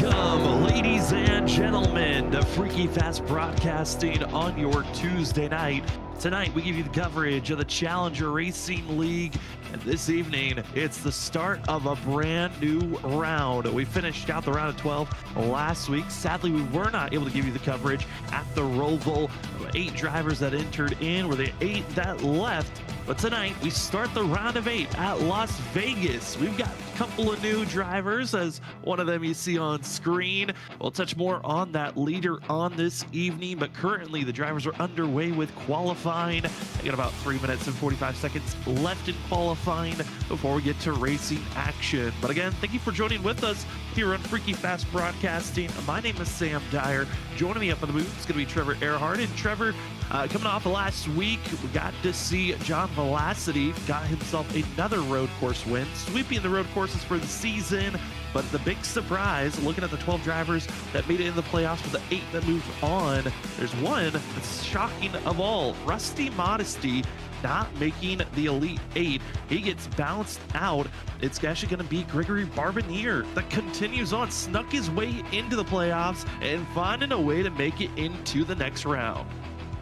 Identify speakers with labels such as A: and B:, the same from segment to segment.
A: Welcome, ladies and gentlemen, to Freaky Fast Broadcasting on your Tuesday night. Tonight, we give you the coverage of the Challenger Racing League, and this evening, it's the start of a brand new round. We finished out the round of 12 last week. Sadly, we were not able to give you the coverage at the Roval. 8 drivers that entered in were the 8 that left. But tonight, we start the round of 8 at Las Vegas. We've got a couple of new drivers, as one of them you see on screen. We'll touch more on that later on this evening, but currently the drivers are underway with qualifying. They got about 3 minutes and 45 seconds left in qualifying before we get to racing action. But again, thank you for joining with us here on Freaky Fast Broadcasting. My name is Sam Dyer. Joining me up on the booth is going to be Trevor Earhart. And Trevor, coming off of last week, we got to see John Velocity got himself another road course win, sweeping the road courses for the season. But the big surprise, looking at the 12 drivers that made it in the playoffs with the 8 that moved on, there's one that's shocking of all. Rusty Modesty not making the Elite 8. He gets bounced out. It's actually going to be Gregory Barbanir that continues on, snuck his way into the playoffs and finding a way to make it into the next round.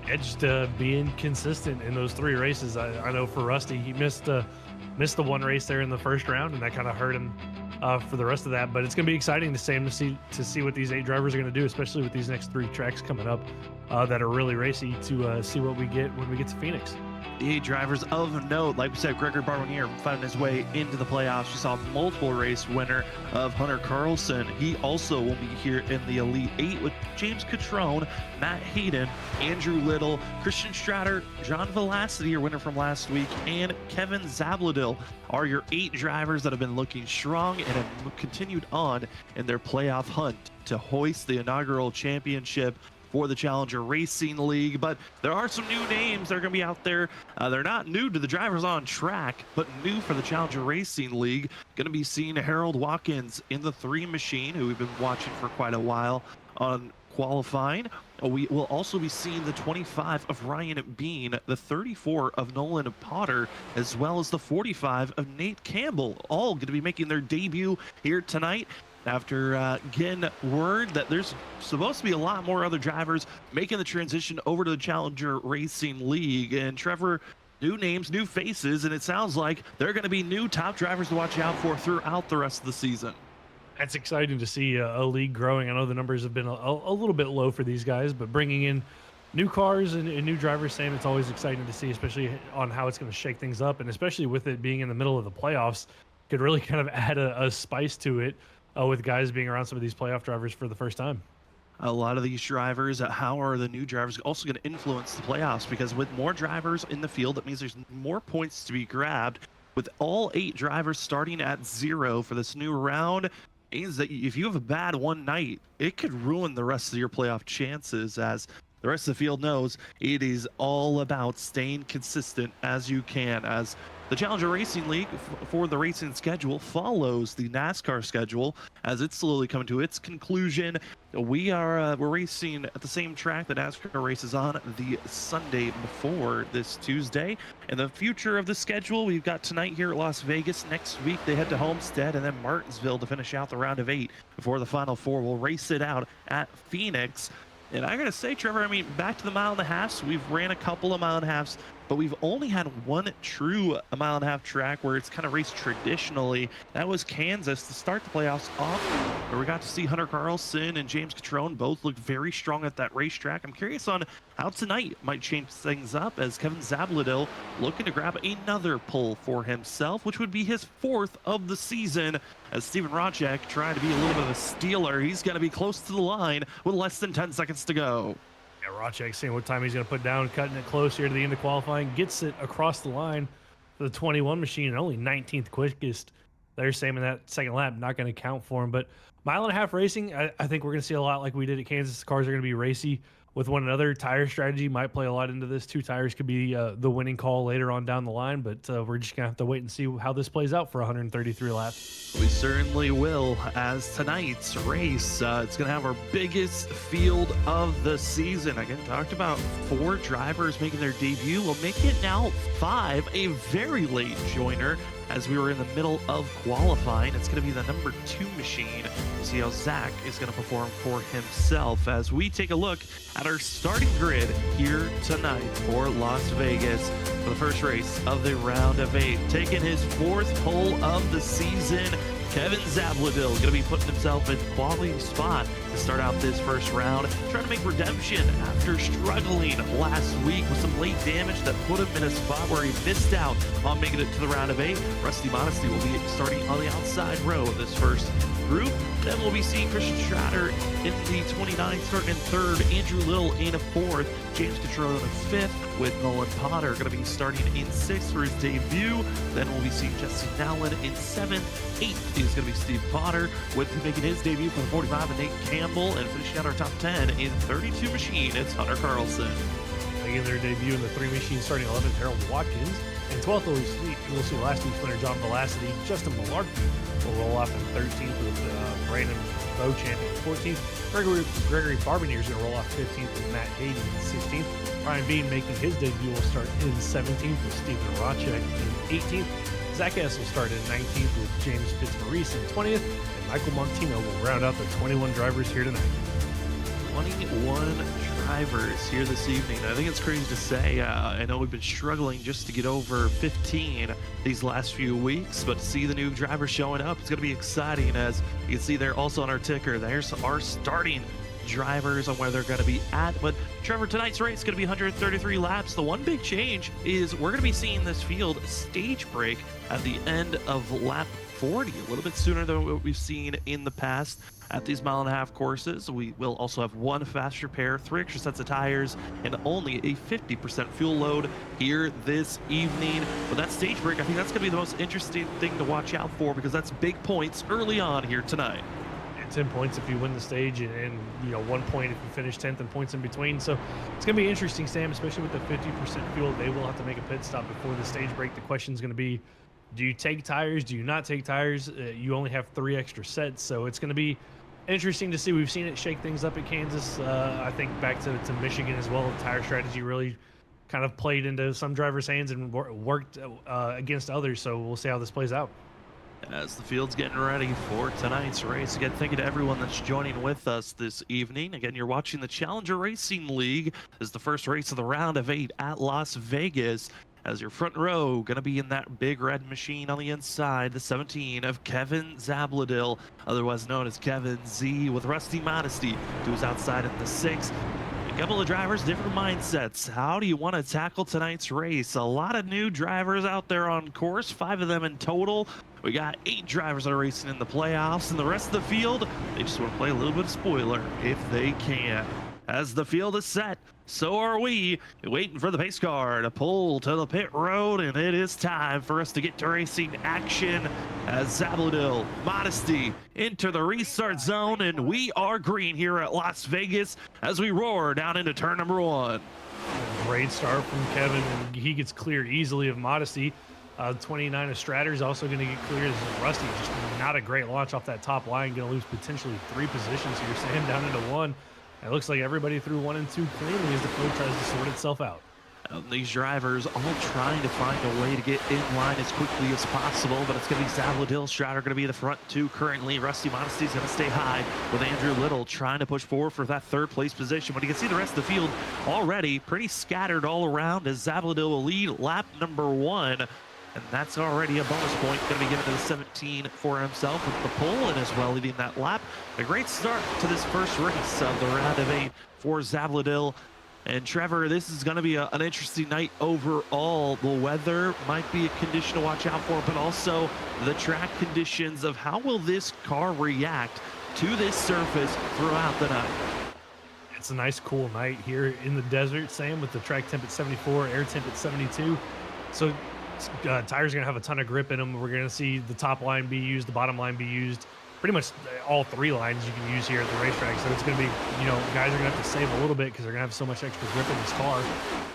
B: Just being consistent in those 3 races. I know for Rusty, he missed the one race there in the first round, and that kind of hurt him for the rest of that. But it's going to be exciting to see what these 8 drivers are going to do, especially with these next 3 tracks coming up that are really racy, to see what we get when we get to Phoenix.
A: The 8 drivers of note, like we said, Gregory Baronier finding his way into the playoffs. You saw multiple race winner of Hunter Carlson. He also will be here in the Elite 8 with James Catrone, Matt Hayden, Andrew Little, Christian Stratter, John Velocity, your winner from last week, and Kevin Zabladil are your 8 drivers that have been looking strong and have continued on in their playoff hunt to hoist the inaugural championship for the Challenger Racing League. But there are some new names that are going to be out there. They're not new to the drivers on track, but new for the Challenger Racing League. Going to be seeing Harold Watkins in the 3 machine, who we've been watching for quite a while on qualifying. We will also be seeing the 25 of Ryan Bean, the 34 of Nolan Potter, as well as the 45 of Nate Campbell, all going to be making their debut here tonight, after getting word that there's supposed to be a lot more other drivers making the transition over to the Challenger Racing League. And Trevor, new names, new faces, and it sounds like they're going to be new top drivers to watch out for throughout the rest of the season.
B: It's exciting to see a league growing. I know the numbers have been a little bit low for these guys, but bringing in new cars and new drivers, Sam, it's always exciting to see, especially on how it's going to shake things up, and especially with it being in the middle of the playoffs, could really kind of add a spice to it. With guys being around some of these playoff drivers for the first time.
A: A lot of these drivers, how are the new drivers also going to influence the playoffs? Because with more drivers in the field, that means there's more points to be grabbed. With all 8 drivers starting at 0 for this new round, means that if you have a bad one night, it could ruin the rest of your playoff chances, as the rest of the field knows it is all about staying consistent as you can, as the Challenger Racing League for the racing schedule follows the NASCAR schedule as it's slowly coming to its conclusion. We're racing at the same track that NASCAR races on the Sunday before this Tuesday. In the future of the schedule, we've got tonight here at Las Vegas. Next week, they head to Homestead and then Martinsville to finish out the round of 8 before the final 4 will race it out at Phoenix. And I gotta say, Trevor, I mean, back to the 1.5 miles, we've ran a couple of 1.5 miles, but we've only had one true 1.5 mile track where it's kind of raced traditionally. That was Kansas to start the playoffs off, where we got to see Hunter Carlson and James Catrone both look very strong at that racetrack. I'm curious on how tonight might change things up, as Kevin Zabladil looking to grab another pole for himself, which would be his 4th of the season, as Steven Rocek trying to be a little bit of a stealer. He's going to be close to the line with less than 10 seconds to go.
B: Yeah, Rocek seeing what time he's going to put down, cutting it close here to the end of qualifying, gets it across the line for the 21 machine, and only 19th quickest. They're saying in that second lap, not going to count for him. But 1.5 mile racing, I think we're going to see a lot like we did at Kansas. Cars are going to be racy with one another. Tire strategy might play a lot into this. 2 tires could be the winning call later on down the line, but we're just going to have to wait and see how this plays out for 133 laps.
A: We certainly will, as tonight's race, it's going to have our biggest field of the season. Again, talked about 4 drivers making their debut. We'll make it now 5, a very late joiner as we were in the middle of qualifying. It's going to be the number 2 machine. We'll see how Zach is going to perform for himself as we take a look at our starting grid here tonight for Las Vegas for the first race of the round of 8. Taking his 4th pole of the season, Kevin Zabladil going to be putting himself in quality spot to start out this first round, trying to make redemption after struggling last week with some late damage that put him in a spot where he missed out on making it to the round of 8. Rusty Modesty will be starting on the outside row of this first group. Then we'll be seeing Christian Strader in the 29th, starting in 3rd, Andrew Little in 4th, James Cottrell in 5th, with Nolan Potter going to be starting in 6th for his debut. Then we'll be seeing Jesse Nowlin in 7th. 8th is going to be Steve Potter, with making his debut for the 45, and Nate Campbell, and finishing out our top 10 in 32 machine, it's Hunter Carlson.
B: Making their debut in the 3 machine, starting 11th, Harold Watkins. And 12th, we'll see last week's winner, John Velocity. Justin Malarkey will roll off in 13th with Brandon Beauchamp in 14th. Gregory Barbineer is going to roll off 15th with Matt Hayden in 16th. Ryan Bean making his debut will start in 17th with Stephen Rochek in 18th. Zach S will start in 19th with James Fitzmaurice in 20th. And Michael Montino will round out the 21 drivers here tonight.
A: 21 drivers here this evening. I think it's crazy to say. I know we've been struggling just to get over 15 these last few weeks, but to see the new drivers showing up, it's going to be exciting. As you can see there also on our ticker, there's our starting drivers on where they're going to be at. But Trevor, tonight's race is going to be 133 laps. The one big change is we're going to be seeing this field stage break at the end of lap 40, a little bit sooner than what we've seen in the past at these mile-and-a-half courses. We will also have 1 fast repair, 3 extra sets of tires, and only a 50% fuel load here this evening. But that stage break, I think that's going to be the most interesting thing to watch out for, because that's big points early on here tonight.
B: 10 points if you win the stage, and 1 point if you finish 10th, and points in between. So it's going to be interesting, Sam, especially with the 50% fuel. They will have to make a pit stop before the stage break. The question is going to be, do you take tires? Do you not take tires? You only have 3 extra sets, so it's going to be interesting to see. We've seen it shake things up at Kansas. I think back to Michigan as well. The tire strategy really kind of played into some drivers' hands and worked against others. So we'll see how this plays out.
A: As the field's getting ready for tonight's race, again, thank you to everyone that's joining with us this evening. Again, you're watching the Challenger Racing League. This is the first race of the round of 8 at Las Vegas. As your front row, going to be in that big red machine on the inside, the 17 of Kevin Zabladil, otherwise known as Kevin Z, with Rusty Modesty, who's outside at the 6. A couple of drivers, different mindsets. How do you want to tackle tonight's race? A lot of new drivers out there on course, 5 of them in total. We got 8 drivers that are racing in the playoffs, and the rest of the field, they just want to play a little bit of spoiler if they can. As the field is set, so are we, waiting for the pace car to pull to the pit road, and it is time for us to get to racing action as Zabladil, Modesty enter the restart zone, and we are green here at Las Vegas as we roar down into turn number 1.
B: Great start from Kevin, and he gets cleared easily of Modesty. 29 of Strader is also going to get cleared as Rusty. Just not a great launch off that top line. Going to lose potentially 3 positions here. Sam down into 1. It looks like everybody through 1 and 2 cleanly as the field tries to sort itself out.
A: These drivers all trying to find a way to get in line as quickly as possible, but it's going to be Zabladil. Strader going to be the front 2 currently. Rusty Modesty's going to stay high with Andrew Little trying to push forward for that 3rd place position. But you can see the rest of the field already pretty scattered all around as Zabladil will lead lap number 1. And that's already a bonus point going to be given to the 17 for himself with the pole, and as well leading that lap. A great start to this first race of the round of 8 for Zabladil. And Trevor, this is going to be an interesting night overall. The weather might be a condition to watch out for, but also the track conditions of how will this car react to this surface throughout the night.
B: It's a nice cool night here in the desert, Sam, with the track temp at 74, air temp at 72. So tires are going to have a ton of grip in them. We're going to see the top line be used, the bottom line be used. Pretty much all 3 lines you can use here at the racetrack. So it's going to be, guys are going to have to save a little bit because they're going to have so much extra grip in this car.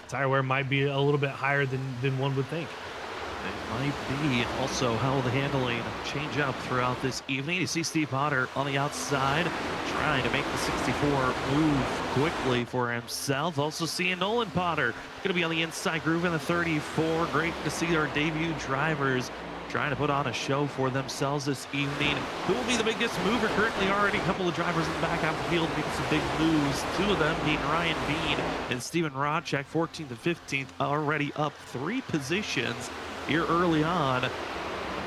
B: Tire wear might be a little bit higher than one would think.
A: It might be. Also, how will the handling change up throughout this evening? You see Steve Potter on the outside trying to make the 64 move quickly for himself. Also seeing Nolan Potter going to be on the inside groove in the 34. Great to see our debut drivers trying to put on a show for themselves this evening. Who will be the biggest mover? Currently already a couple of drivers in the back half of the field making some big moves. Two of them being Ryan Bean and Steven Rodchek, 14th and 15th, already up 3 positions here early on.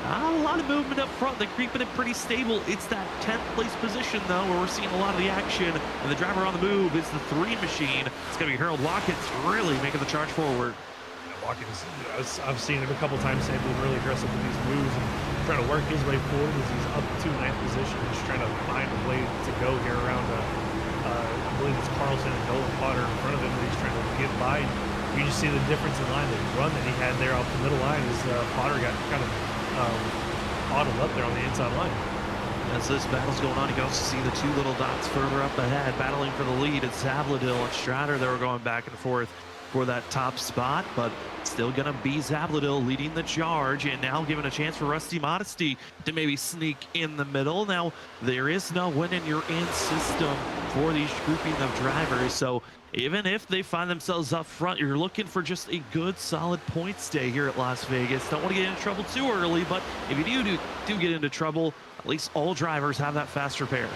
A: Not a lot of movement up front. They're keeping it pretty stable. It's that 10th place position, though, where we're seeing a lot of the action. And the driver on the move is the 3 machine. It's going to be Harold Watkins really making the charge forward.
B: Watkins, I've seen it a couple times, being really aggressive with these moves and trying to work his way forward as he's up to 9th position, just trying to find a way to go here around, I believe it's Carlson and Nolan Potter in front of him that he's trying to get by. You just see the difference in line, the run that he had there off the middle line as Potter got kind of audibled up there on the inside line.
A: As this battle's going on, you can also see the 2 little dots further up ahead battling for the lead. It's Zabladil and Stratter. They were going back and forth for that top spot, but still gonna be Zabladil leading the charge, and now given a chance for Rusty Modesty to maybe sneak in the middle. Now, there is no win in your in system for these grouping of drivers, so even if they find themselves up front, you're looking for just a good, solid points day here at Las Vegas. Don't want to get into trouble too early, but if you do get into trouble, at least all drivers have that fast repair.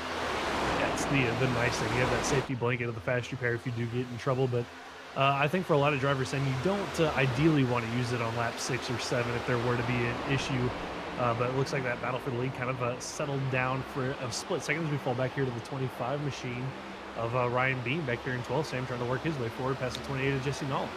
B: That's the nice thing. You have that safety blanket of the fast repair if you do get in trouble, but I think for a lot of drivers, and you don't ideally want to use it on lap 6 or 7 if there were to be an issue. But it looks like that battle for the lead kind of settled down for a split second as we fall back here to the 25 machine of Ryan Bean back here in 12th. Sam trying to work his way forward past the 28 of Jesse Nolan.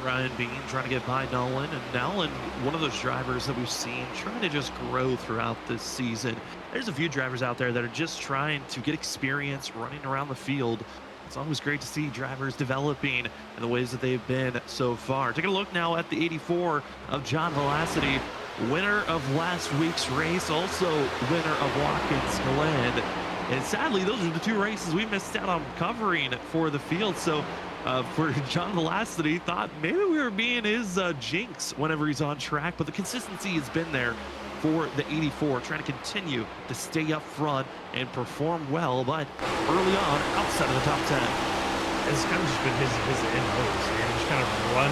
A: Ryan Bean trying to get by Nolan, and Nolan, one of those drivers that we've seen trying to just grow throughout this season. There's a few drivers out there that are just trying to get experience running around the field. It's always great to see drivers developing in the ways that they've been so far. Taking a look now at the 84 of John Velocity, winner of last week's race, also winner of Watkins Glen. And sadly, those are the 2 races we missed out on covering for the field. So for John Velocity, thought maybe we were being his jinx whenever he's on track, but the consistency has been there for the 84, trying to continue to stay up front and perform well, but early on, outside of the top 10.
B: It's kind of just been his MO, and just kind of run,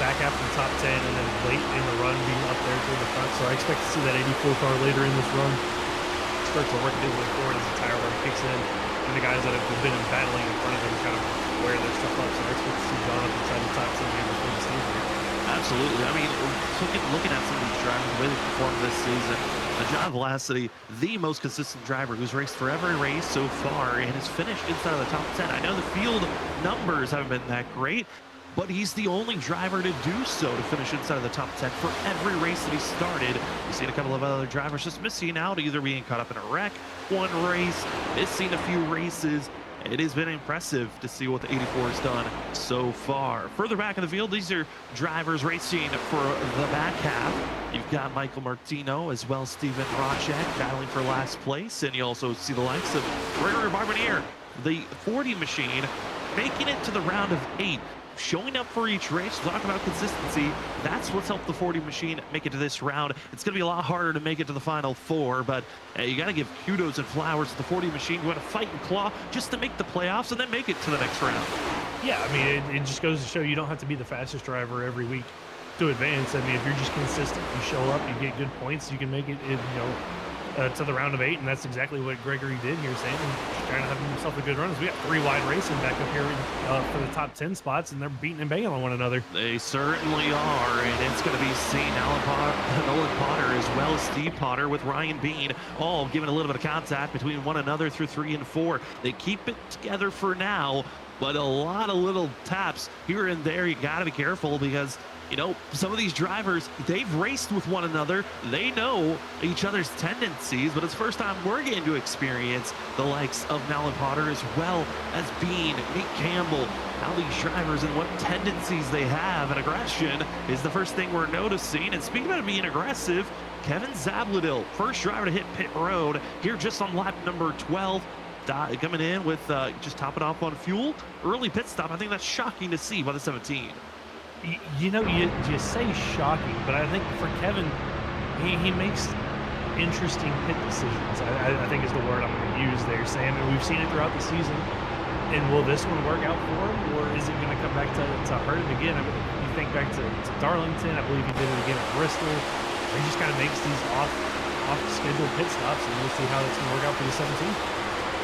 B: back after the top 10, and then late in the run being up there toward the front. So I expect to see that 84 car later in this run start to work his way forward as the tire wear kicks in, and the guys that have been battling in front of him kind of wear their stuff up. So I expect to see John up inside the top 10 here before the season.
A: Absolutely. I mean, looking at some of these drivers, the way they performed this season, John Velocity, the most consistent driver who's raced for every race so far and has finished inside of the top 10. I know the field numbers haven't been that great, but he's the only driver to do so, to finish inside of the top 10 for every race that he started. We've seen a couple of other drivers just missing out, either being caught up in a wreck, one race, missing a few races. It has been impressive to see what the 84 has done so far. Further back in the field, these are drivers racing for the back half. You've got Michael Martino as well as Steven Rodchek battling for last place. And you also see the likes of Gregory Barbier, the 40 machine, making it to the round of 8. Showing up for each race, talk about consistency. That's what's helped the 40 machine make it to this round. It's going to be a lot harder to make it to the final 4, but you got to give kudos and flowers to the 40 machine. You want to fight and claw just to make the playoffs and then make it to the next round. Yeah, I mean, it just goes to show you don't have to be the fastest driver every week to advance. I mean, if you're just consistent, you show up, you get good points, you can make it, to the round of 8, and that's exactly what Gregory did here, Sam. Trying to have himself a good run. We got 3 wide racing back up here for the top 10 spots, and they're beating and banging on one another. They certainly are, and it's going to be St. Nolan Potter as well as Steve Potter with Ryan Bean, all giving a little bit of contact between one another through 3 and 4. They keep it together for now, but a lot of little taps here and there. You got to be careful because some of these drivers, they've raced with one another. They know each other's tendencies, but it's the first time we're getting to experience the likes of Nolan Potter as well as Bean, Nate Campbell, how these drivers and what tendencies they have, and aggression is the first thing we're noticing. And speaking about being aggressive, Kevin Zabladil, first driver to hit pit road here just on lap number 12. Coming in with just topping off on fuel. Early pit stop. I think that's shocking to see by the 17. You say shocking, but I think for Kevin, he makes interesting pit decisions. I think is the word I'm going to use there, Sam. And we've seen it throughout the season. And will this one work out for him, or is it going to come back to hurt him again? I mean, you think back to Darlington. I believe he did it again at Bristol.
B: he just kind of makes these off-schedule pit stops, and we'll see how that's going to work out for the 17th.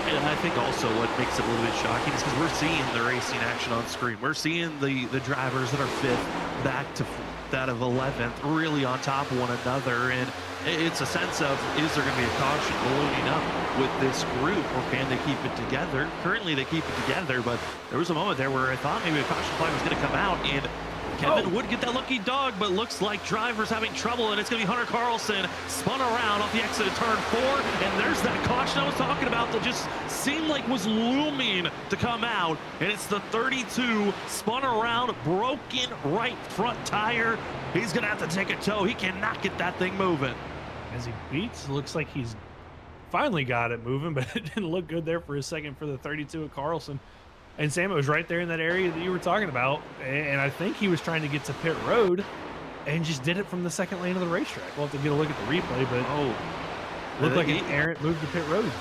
A: And I think also what makes it a little bit shocking is because we're seeing the racing action on screen. We're seeing the drivers that are 5th back to that of 11th really on top of one another. And it's a sense of, is there going to be a caution loading up with this group, or can they keep it together? Currently they keep it together, but there was a moment there where I thought maybe a caution flag was going to come out, and Kevin would get that lucky dog, but looks like driver's having trouble, and it's going to be Hunter Carlson spun around off the exit of turn 4, and there's that caution I was talking about that just seemed like was looming to come out, and it's the 32 spun around, broken right front tire. He's going to have to take a tow. He cannot get that thing moving.
B: As he beats, looks like he's finally got it moving, but it didn't look good there for a second for the 32 of Carlson. And Sam, it was right there in that area that you were talking about, and I think he was trying to get to pit road and just did it from the second lane of the racetrack. We'll have to get a look at the replay, but looked like an errant move to pit road.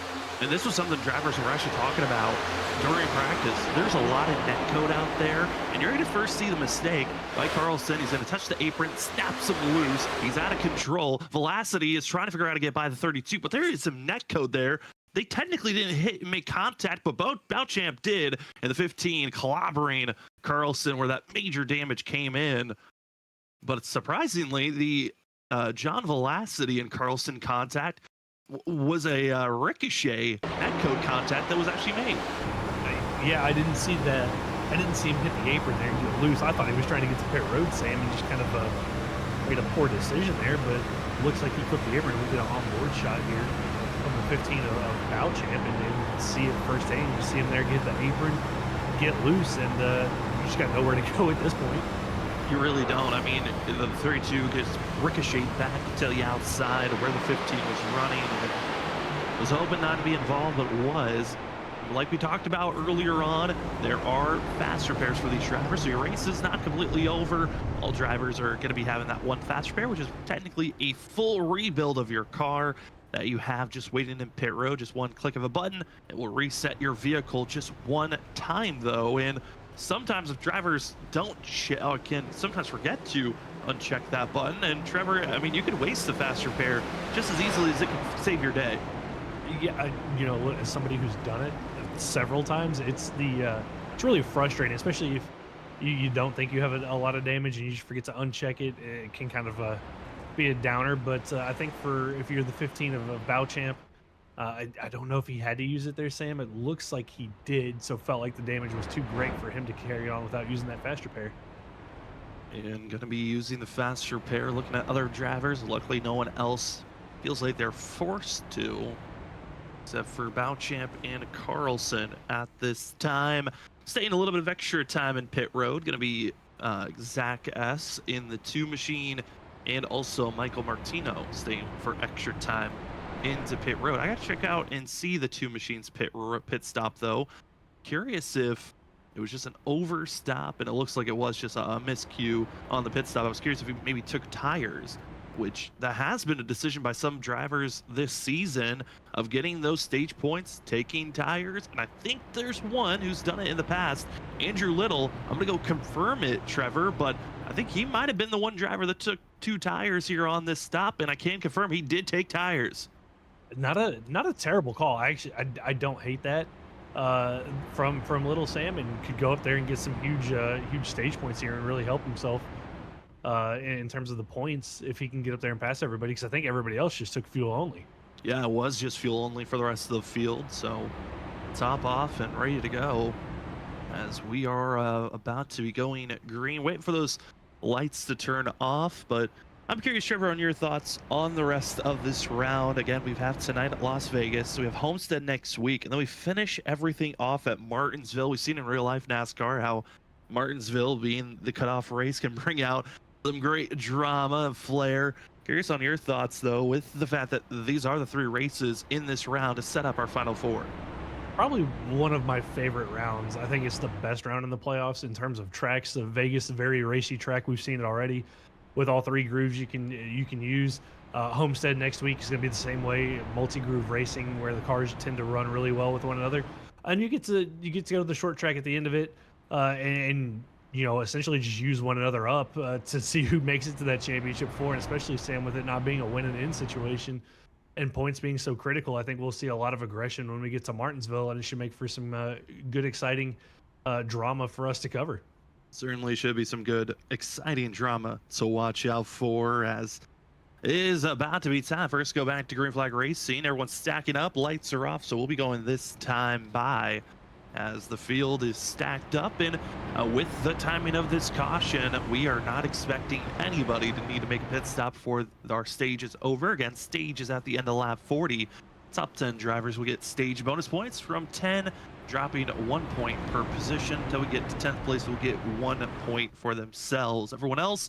A: And this was something drivers were actually talking about during practice. There's a lot of net code out there, and you're going to first see the mistake by Carlson. He's going to touch the apron, snaps him loose. He's out of control. Velocity is trying to figure out how to get by the 32, but there is some net code there. They technically didn't hit and make contact, but Bouchamp did, and the 15 clobbering Carlson where that major damage came in. But surprisingly, the John Velocity and Carlson contact was a ricochet netcode contact that was actually made.
B: Yeah, I didn't see that. I didn't see him hit the apron there and get loose. I thought he was trying to get to pit road, Sam, and just kind of made a poor decision there, but looks like he clipped the apron. We get an onboard shot here from the 15 of Bouchamp, and you can see it firsthand. You see him there get the apron, get loose, and you just got nowhere to go at this point.
A: You really don't. I mean, the 32 gets ricocheted back to the outside of where the 15 was running. And was hoping not to be involved, but was. Like we talked about earlier on, there are fast repairs for these drivers, so your race is not completely over. All drivers are going to be having that one fast repair, which is technically a full rebuild of your car that you have just waiting in pit road. Just one click of a button, it will reset your vehicle just one time, though. And sometimes if drivers don't can sometimes forget to uncheck that button. And Trevor, I mean, you could waste the fast repair just as easily as it can save your day.
B: Yeah, you know, as somebody who's done it several times, it's really frustrating, especially if you don't think you have a lot of damage and you just forget to uncheck it. It can kind of be a downer. But I think if you're the 15 of Bouchamp, I don't know if he had to use it there, Sam. It looks like he did, so felt like the damage was too great for him to carry on without using that fast repair.
A: And going to be using the fast repair, looking at other drivers. Luckily, no one else feels like they're forced to, except for Bouchamp and Carlson at this time. Staying a little bit of extra time in pit road. Going to be Zach S. in the 2 machine, and also Michael Martino staying for extra time into pit road. I got to check out and see the 2 machines pit stop, though. Curious if it was just an overstop, and it looks like it was just a miscue on the pit stop. I was curious if he maybe took tires, which that has been a decision by some drivers this season of getting those stage points, taking tires. And I think there's one who's done it in the past, Andrew Little. I'm going to go confirm it, Trevor, but I think he might have been the one driver that took 2 tires here on this stop, and I can confirm he did take tires.
B: Not a terrible call. I don't hate that from Little Sam, and could go up there and get some huge stage points here and really help himself in terms of the points if he can get up there and pass everybody, because I think everybody else just took fuel only.
A: Yeah, it was just fuel only for the rest of the field, so top off and ready to go as we are about to be going green, waiting for those lights to turn off. But I'm curious, Trevor, on your thoughts on the rest of this round. Again, we have tonight at Las Vegas. We have Homestead next week, and then we finish everything off at Martinsville. We've seen in real life NASCAR how Martinsville, being the cutoff race, can bring out some great drama and flair. Curious on your thoughts, though, with the fact that these are the 3 races in this round to set up our Final Four.
B: Probably one of my favorite rounds. I think it's the best round in the playoffs in terms of tracks. The Vegas, a very racy track. We've seen it already with all 3 grooves you can use. Homestead next week is going to be the same way, multi-groove racing where the cars tend to run really well with one another. And you get to go to the short track at the end of it, and essentially just use one another up to see who makes it to that championship four. And especially, Sam, with it not being a win and in situation and points being so critical, I think we'll see a lot of aggression when we get to Martinsville, and it should make for some good, exciting drama for us to cover.
A: Certainly should be some good, exciting drama to watch out for, as it is about to be time for us to go back to Green Flag Racing. Everyone's stacking up, lights are off, so we'll be going this time by as the field is stacked up. And with the timing of this caution, we are not expecting anybody to need to make a pit stop before our stage is over. Again, stage is at the end of lap 40. Top 10 drivers will get stage bonus points from 10, dropping 1 point per position. Until we get to 10th place, we'll get 1 point for themselves. Everyone else,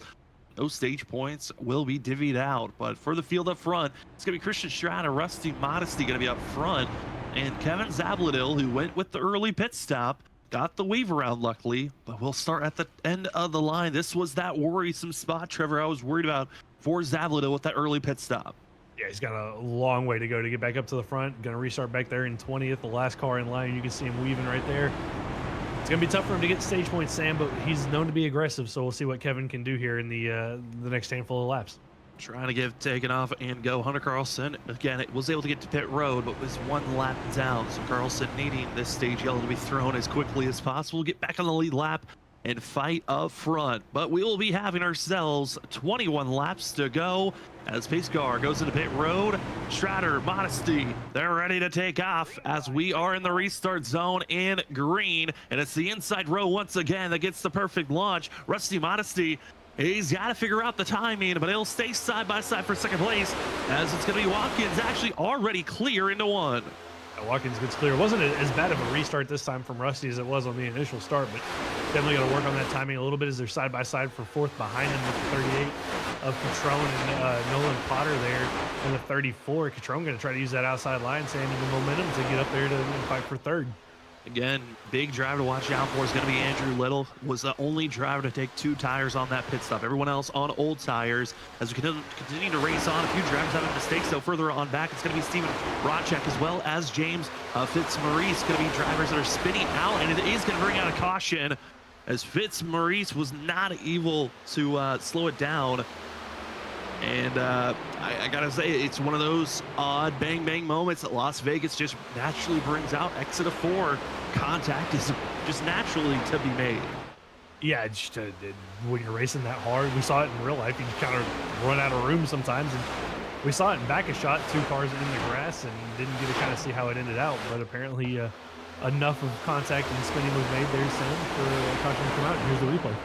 A: no stage points will be divvied out. But for the field up front, it's going to be Christian Strata, Rusty Modesty going to be up front, and Kevin Zabladil, who went with the early pit stop, got the weave around luckily, but we'll start at the end of the line. This was that worrisome spot, Trevor, I was worried about for Zabladil with that early pit stop.
B: Yeah, he's got a long way to go to get back up to the front. Going to restart back there in 20th, the last car in line. You can see him weaving right there. It's going to be tough for him to get stage points, Sam, but he's known to be aggressive, so we'll see what Kevin can do here in the next handful of laps.
A: Trying to get taken off and go. Hunter Carlson, again, it was able to get to pit road, but was 1 lap down. So Carlson needing this stage yellow to be thrown as quickly as possible, get back on the lead lap and fight up front. But we will be having ourselves 21 laps to go as pace car goes into pit road. Stratter, Modesty, they're ready to take off as we are in the restart zone in green. And it's the inside row once again that gets the perfect launch. Rusty Modesty, he's got to figure out the timing, but he'll stay side by side for second place, as it's going to be Watkins actually already clear into 1.
B: Watkins gets clear. It wasn't as bad of a restart this time from Rusty as it was on the initial start, but definitely got to work on that timing a little bit as they're side by side for 4th behind him with the 38 of Catrone and Nolan Potter there in the 34. Catrone going to try to use that outside line, saying the momentum to get up there to fight for 3rd.
A: Again, big driver to watch out for is going to be Andrew Little. Was the only driver to take 2 tires on that pit stop. Everyone else on old tires. As we continue to race on, a few drivers having mistakes, though. Further on back, it's going to be Steven Rodchek as well as James Fitzmaurice. Going to be drivers that are spinning out, and it is going to bring out a caution as Fitzmaurice was not able to slow it down. And I gotta say, it's one of those odd bang bang moments that Las Vegas just naturally brings out. Exit of 4, contact is just naturally to be made.
B: Yeah, just when you're racing that hard, we saw it in real life. You just kind of run out of room sometimes, and we saw it in back a shot, 2 cars in the grass, and didn't get to kind of see how it ended out. But apparently, enough of contact and spinning was made there, Sam, for a caution to come out. And here's the replay.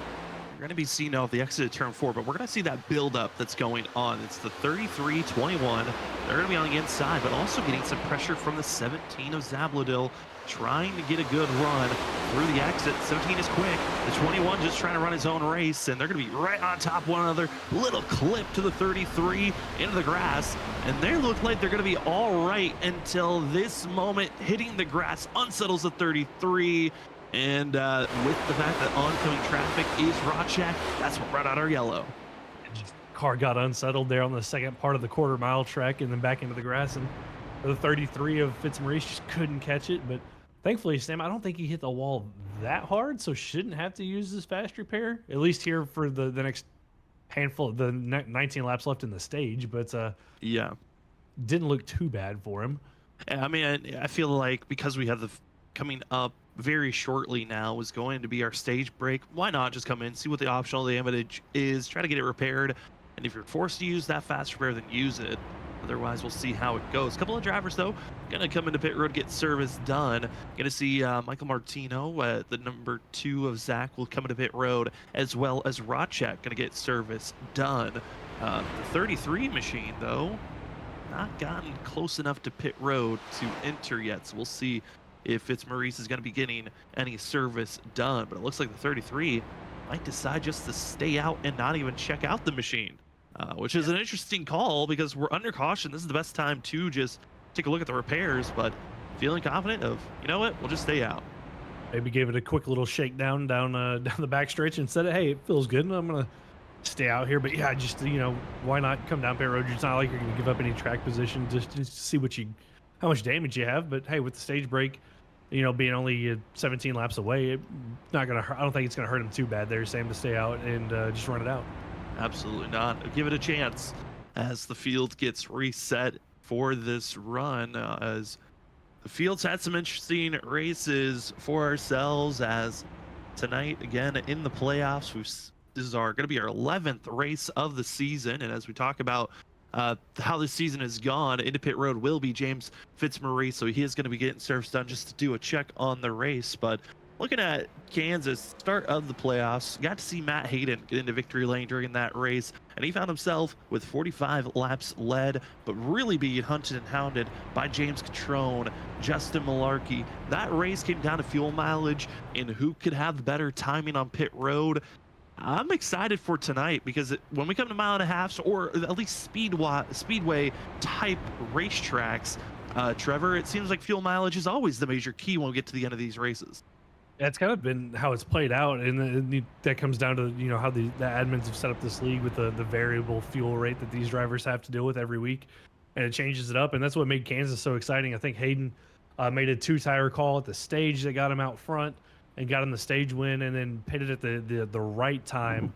A: We're going to be seeing now the exit of turn 4, but we're going to see that build-up that's going on. It's the 33-21. They're going to be on the inside, but also getting some pressure from the 17 of Zabladil, trying to get a good run through the exit. 17 is quick. The 21 just trying to run his own race, and they're going to be right on top of one another. Little clip to the 33 into the grass, and they look like they're going to be all right until this moment hitting the grass unsettles the 33. And with the fact that oncoming traffic is Rodchek, that's what brought out our yellow.
B: Car got unsettled there on the second part of the quarter-mile track and then back into the grass. And the 33 of Fitzmaurice just couldn't catch it. But thankfully, Sam, I don't think he hit the wall that hard, so shouldn't have to use this fast repair, at least here for the next handful, the 19 laps left in the stage. But
A: yeah,
B: didn't look too bad for him.
A: I mean, I feel like because we have the coming up very shortly now is going to be our stage break. Why not just come in, see what the optional damage is, try to get it repaired, and if you're forced to use that fast repair, then use it. Otherwise, we'll see how it goes. A couple of drivers, though, going to come into pit road, get service done. Going to see Michael Martino, the number 2 of Zach, will come into pit road, as well as Rodchek going to get service done. The 33 machine, though, not gotten close enough to pit road to enter yet, so we'll see if Fitzmaurice is going to be getting any service done. But it looks like the 33 might decide just to stay out and not even check out the machine, which is an interesting call because we're under caution. This is the best time to just take a look at the repairs, but feeling confident of, you know what, we'll just stay out.
B: Maybe gave it a quick little shakedown down the back stretch and said, hey, it feels good, and I'm going to stay out here. But yeah, just, why not come down pit road? It's not like you're going to give up any track position just to see how much damage you have. But hey, with the stage break, being only 17 laps away, not gonna. I don't think it's gonna hurt him too bad. They're saying to stay out and just run it out.
A: Absolutely not. Give it a chance as the field gets reset for this run. As the field's had some interesting races for ourselves. As tonight, again in the playoffs, this is going to be our 11th race of the season, and as we talk about how this season has gone, into pit road will be James Fitzmaurice, so he is going to be getting service done just to do a check on the race. But looking at Kansas, start of the playoffs, got to see Matt Hayden get into victory lane during that race, and he found himself with 45 laps led, but really being hunted and hounded by James Catrone, Justin Malarkey. That race came down to fuel mileage and who could have the better timing on pit road. I'm excited for tonight because when we come to mile and a half or at least speedway type racetracks, Trevor, it seems like fuel mileage is always the major key when we get to the end of these races.
B: That's kind of been how it's played out, and that comes down to how the admins have set up this league with the variable fuel rate that these drivers have to deal with every week, and it changes it up, and that's what made Kansas so exciting. I think Hayden made a 2-tire call at the stage that got him out front and got him the stage win, and then pitted at the right time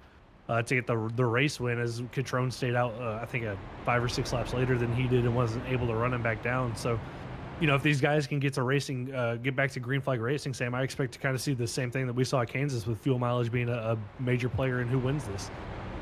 B: to get the race win, as Catrone stayed out I think 5 or 6 laps later than he did and wasn't able to run him back down. So if these guys can get to racing, get back to green flag racing, Sam, I expect to kind of see the same thing that we saw at Kansas with fuel mileage being a major player in who wins this.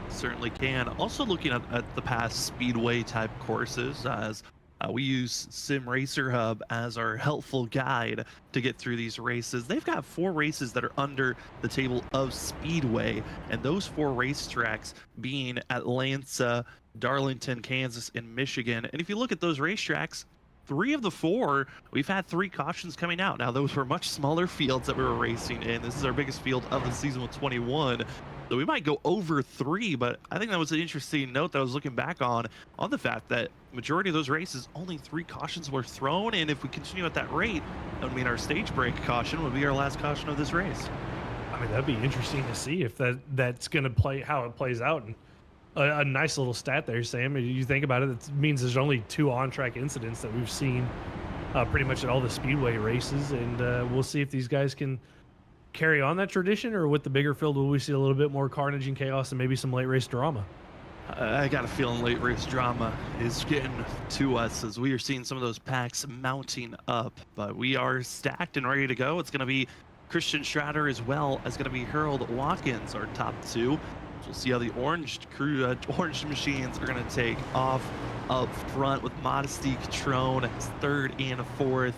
A: Certainly can. Also looking at the past speedway type courses, as we use Sim Racer Hub as our helpful guide to get through these races. They've got 4 races that are under the table of Speedway, and those 4 racetracks being Atlanta, Darlington, Kansas, and Michigan. And if you look at those racetracks, 3 of the 4, we've had 3 cautions coming out. Now, those were much smaller fields that we were racing in. This is our biggest field of the season with 21. So we might go over 3, but I think that was an interesting note that I was looking back on the fact that majority of those races, only 3 cautions were thrown. And if we continue at that rate, that would mean our stage break caution would be our last caution of this race.
B: I mean, that'd be interesting to see if that's going to play, how it plays out. And a nice little stat there, Sam. You think about it, it means there's only 2 on-track incidents that we've seen pretty much at all the speedway races, and we'll see if these guys can carry on that tradition, or with the bigger field will we see a little bit more carnage and chaos and maybe some late race drama.
A: I got a feeling late race drama is getting to us, as we are seeing some of those packs mounting up, but we are stacked and ready to go. It's going to be Christian Strader as well as going to be Harold Watkins, our top 2. We'll see how the orange machines are going to take off up front, with Modesty Catrone 3rd and 4th.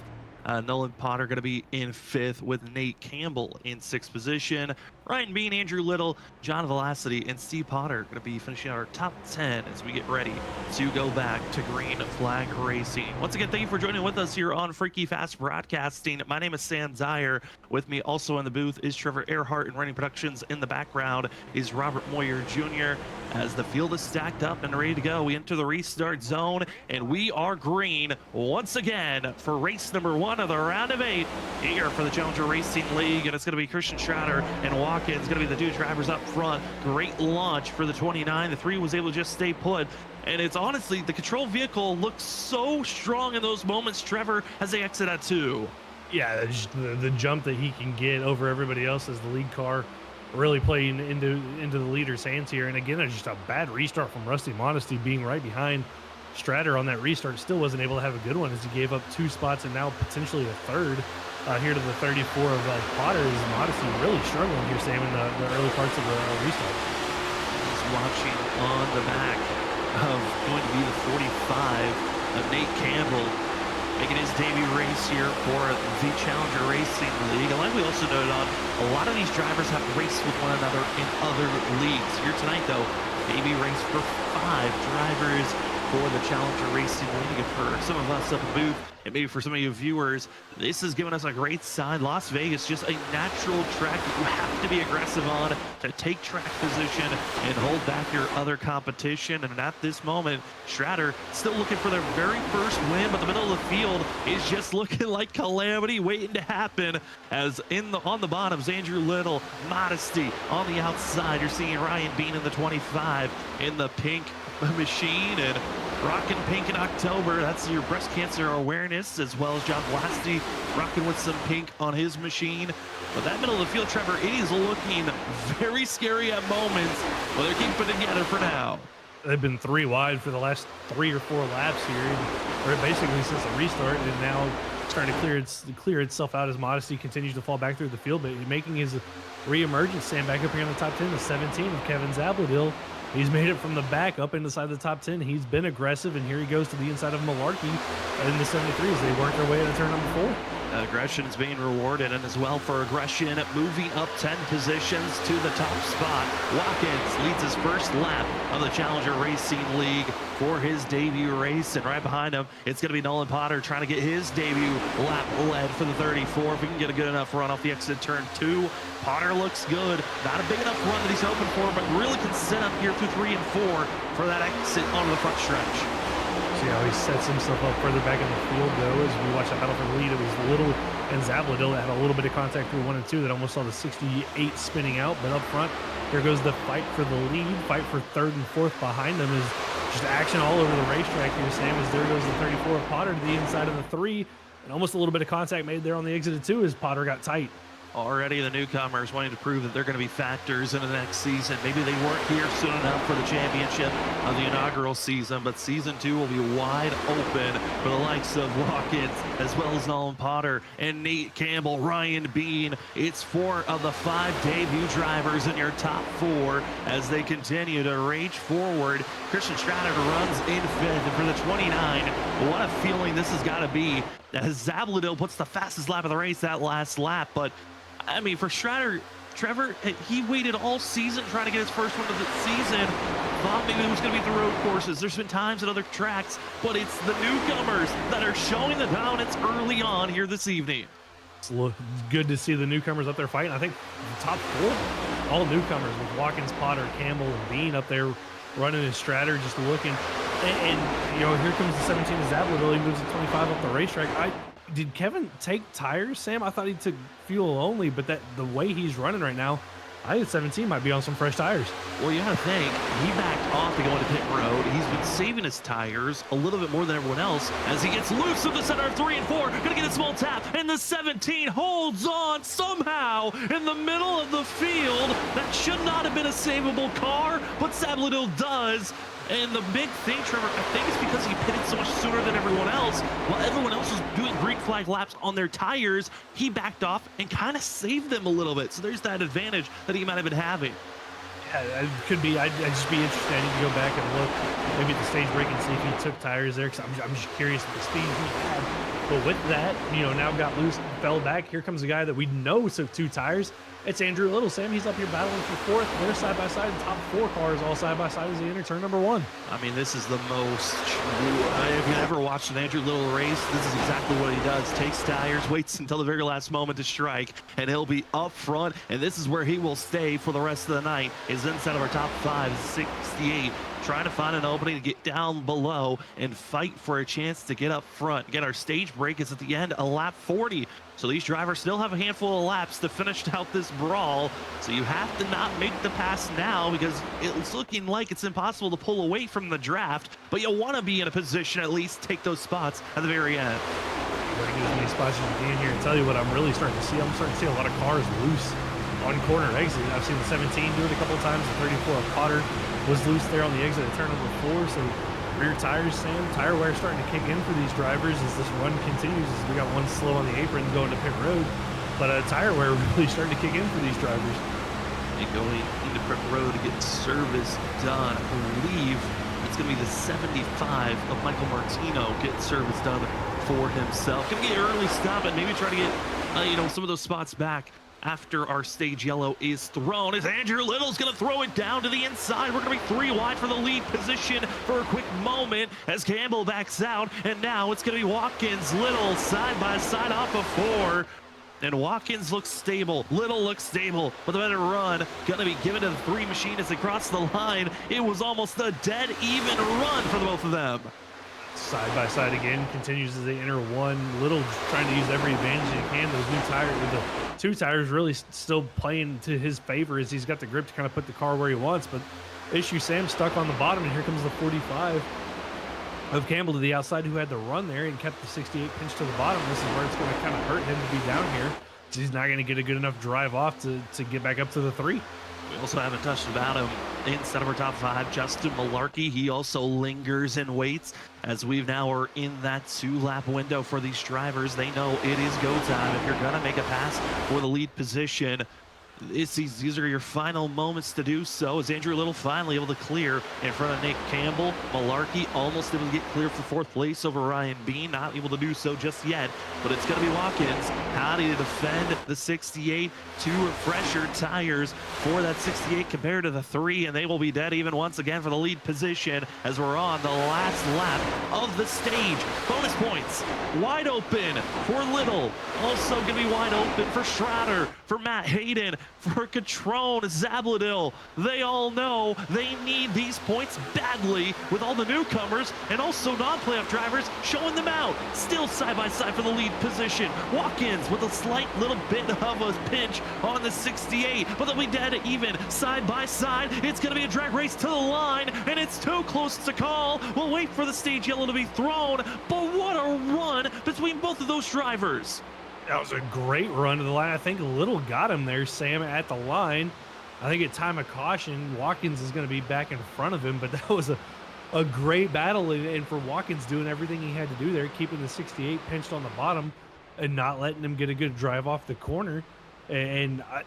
A: Nolan Potter going to be in 5th, with Nate Campbell in 6th position. Ryan Bean, Andrew Little, John Velocity, and Steve Potter going to be finishing our top 10 as we get ready to go back to green flag racing. Once again, thank you for joining with us here on Freaky Fast Broadcasting. My name is Sam Dyer. With me also in the booth is Trevor Earhart, and running productions in the background is Robert Moyer Jr. As the field is stacked up and ready to go, we enter the restart zone, and we are green once again for race number 1 of the round of 8 here for the Challenger Racing League. And it's going to be Christian Strader and Watkins going to be the 2 drivers up front. Great launch for the 29. The 3 was able to just stay put. And it's honestly, the control vehicle looks so strong in those moments, Trevor, as they exit at 2.
B: Yeah, the jump that he can get over everybody else as the lead car really playing into the leader's hands here. And again, it's just a bad restart from Rusty Modesty, being right behind Strader on that restart. Still wasn't able to have a good one, as he gave up 2 spots and now potentially a 3rd here to the 34 of Potter. Is Modesty really struggling here, Sam, in the early parts of the restart.
A: He's watching on the back of going to be the 45 of Nate Campbell, making his debut race here for the Challenger Racing League. And like we also noted on, a lot of these drivers have raced with one another in other leagues. Here tonight, though, maybe race for 5 drivers for the Challenger Racing League. And for some of us up in the booth, and maybe for some of you viewers, this has given us a great sign. Las Vegas, just a natural track that you have to be aggressive on to take track position and hold back your other competition. And at this moment, Strader still looking for their very first win, but the middle of the field is just looking like calamity waiting to happen, as on the bottoms, Andrew Little, Modesty on the outside. You're seeing Ryan Bean in the 25 in the pink machine, and rocking pink in October. That's your breast cancer awareness, as well as John Blasty rocking with some pink on his machine. But that middle of the field, Trevor, it is looking very scary at moments, but they're keeping it together for now.
B: They've been 3 wide for the last 3 or 4 laps here, or basically since the restart, and now starting to clear itself out as Modesty continues to fall back through the field, but making his re-emergence, stand back up here in the top 10 to 17 of Kevin Zabladil. He's made it from the back up inside the top 10. He's been aggressive, and here he goes to the inside of Malarkey in the 73s. They work their way into turn number 4.
A: Aggression is being rewarded, and as well for aggression, moving up 10 positions to the top spot. Watkins leads his first lap of the Challenger Racing League for his debut race, and right behind him, it's going to be Nolan Potter trying to get his debut lap led for the 34. If he can get a good enough run off the exit turn 2, Potter looks good. Not a big enough run that he's hoping for, but really can set up here through 3 and 4 for that exit onto the front stretch.
B: See how he sets himself up further back in the field, though. As we watch the battle for the lead, it was Little and Zabladil that had a little bit of contact through 1 and 2 that almost saw the 68 spinning out. But up front, here goes the fight for the lead. Fight for 3rd and 4th behind them is just action all over the racetrack here, Sam, as there goes the 34 of Potter to the inside of the 3. And almost a little bit of contact made there on the exit of 2 as Potter got tight.
A: Already the newcomers wanting to prove that they're going to be factors in the next season. Maybe they weren't here soon enough for the championship of the inaugural season, but season 2 will be wide open for the likes of Watkins, as well as Nolan Potter and Nate Campbell, Ryan Bean. It's 4 of the 5 debut drivers in your top 4 as they continue to rage forward. Christian Strader runs in 5th, and for the 29, what a feeling this has got to be, as Zabladil puts the fastest lap of the race that last lap. But I mean, for Strader, Trevor, he waited all season trying to get his first one of the season. Thought maybe it was going to be the road courses. There's been times at other tracks, but it's the newcomers that are showing the dominance early on here this evening.
B: It's good to see the newcomers up there fighting. I think the top 4, all newcomers with Watkins, Potter, Campbell, and Bean up there running his Strader, just looking. And you know, here comes the 17 of Zabladil. He moves to 25 up the racetrack. Did Kevin take tires, Sam? I thought he took fuel only, but the way he's running right now, I think 17 might be on some fresh tires.
A: Well, you gotta think, he backed off to go into pit road. He's been saving his tires a little bit more than everyone else as he gets loose to the center of 3 and 4. Gonna get a small tap, and the 17 holds on somehow in the middle of the field. That should not have been a savable car, but Zabladil does. And the big thing, Trevor, I think it's because he pitted so much sooner than everyone else. While everyone else was doing green flag laps on their tires, he backed off and kind of saved them a little bit. So there's that advantage that he might have been having.
B: Yeah, it could be. I'd just be interested. I need to go back and look maybe at the stage break and see if he took tires there, because I'm just curious at the speed he had. But with that, you know, now got loose, fell back. Here comes a guy that we know took 2 tires. It's Andrew Little, Sam. He's up here battling for 4th. They're side by side. The top 4 cars all side by side as they enter turn number 1.
A: I mean, this is the most, if you ever watched an Andrew Little race, this is exactly what he does. Takes tires, waits until the very last moment to strike, and he'll be up front, and this is where he will stay for the rest of the night. Is inside of our top 5, 68. Trying to find an opening to get down below and fight for a chance to get up front. Again, our stage break is at the end of lap 40. So these drivers still have a handful of laps to finish out this brawl. So you have to not make the pass now, because it's looking like it's impossible to pull away from the draft. But you'll want to be in a position at least take those spots at the very end.
B: We're going to get as many spots as you can here and tell you what I'm really starting to see. I'm starting to see a lot of cars loose on corner exit. I've seen the 17 do it a couple of times. The 34 of Potter was loose there on the exit at turn number 4. So rear tires, Sam, tire wear starting to kick in for these drivers as this run continues, as we got one slow on the apron going to pit road. But tire wear really starting to kick in for these drivers.
A: And going into pit road to get service done. I believe it's going to be the 75 of Michael Martino getting service done for himself. Going to get an early stop and maybe try to get some of those spots back after our stage yellow is thrown, as Andrew Little's going to throw it down to the inside. We're going to be 3 wide for the lead position for a quick moment as Campbell backs out, and now it's going to be Watkins, Little side by side off of 4. And Watkins looks stable, Little looks stable with a better run. Going to be given to the 3 machine as they cross the line. It was almost a dead even run for the both of them.
B: Side by side again, continues as they enter 1. Little trying to use every advantage he can. Those new tires, with the 2 tires really still playing to his favor, as he's got the grip to kind of put the car where he wants. But issue, Sam stuck on the bottom, and here comes the 45 of Campbell to the outside, who had the run there and kept the 68 pinch to the bottom. This is where it's going to kind of hurt him to be down here. He's not going to get a good enough drive off to get back up to the 3.
A: We also haven't touched about him instead of our top 5. Justin Malarkey, he also lingers and waits, as we've now are in that 2-lap window for these drivers. They know it is go time if you're going to make a pass for the lead position. These are your final moments to do so, as Andrew Little finally able to clear in front of Nick Campbell. Malarkey almost able to get clear for 4th place over Ryan Bean, not able to do so just yet, but it's going to be Watkins. How do you defend the 68? 2 refresher tires for that 68 compared to the 3, and they will be dead even once again for the lead position as we're on the last lap of the stage. Bonus points wide open for Little, also going to be wide open for Schrader, for Matt Hayden, for Catrone, Zabladil. They all know they need these points badly, with all the newcomers and also non-playoff drivers showing them out. Still side by side for the lead position. Watkins with a slight little bit of a pinch on the 68, but they'll be dead even side by side. It's going to be a drag race to the line, and it's too close to call. We'll wait for the stage yellow to be thrown, but what a run between both of those drivers.
B: That was a great run to the line. I think Little got him there, Sam, at the line. I think at time of caution, Watkins is going to be back in front of him, but that was a great battle. And for Watkins doing everything he had to do there, keeping the 68 pinched on the bottom and not letting him get a good drive off the corner. And I'm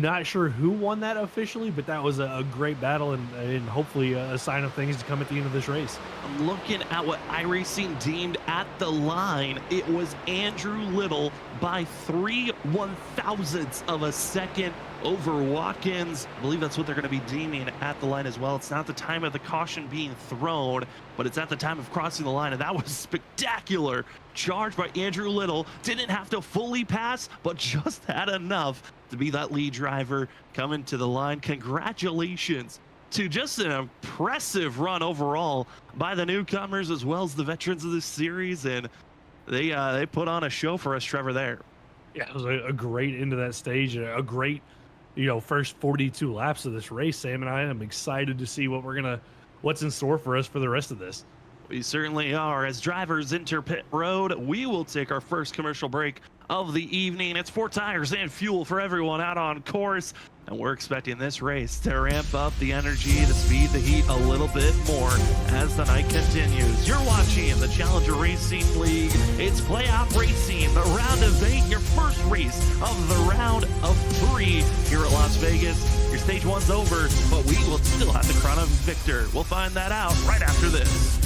B: not sure who won that officially, but that was a great battle and hopefully a sign of things to come at the end of this race.
A: I'm looking at what iRacing deemed at the line. It was Andrew Little by 3/1000ths of a second over Watkins. I believe that's what they're going to be deeming at the line as well. It's not the time of the caution being thrown, but it's at the time of crossing the line, and that was spectacular. Charged by Andrew Little. Didn't have to fully pass, but just had enough to be that lead driver coming to the line. Congratulations to just an impressive run overall by the newcomers as well as the veterans of this series, and they put on a show for us, Trevor, there.
B: Yeah, it was a great end of that stage, a great, first 42 laps of this race, Sam, and I am excited to see what's in store for us for the rest of this.
A: We certainly are. As drivers enter pit road, we will take our first commercial break of the evening. It's 4 tires and fuel for everyone out on course, and we're expecting this race to ramp up the energy, the speed, the heat a little bit more as the night continues. You're watching the Challenger Racing League. It's playoff racing, the round of 8, your first race of the round of 3 here at Las Vegas. Your stage 1's over, but we will still have the crown of victor. We'll find that out right after this.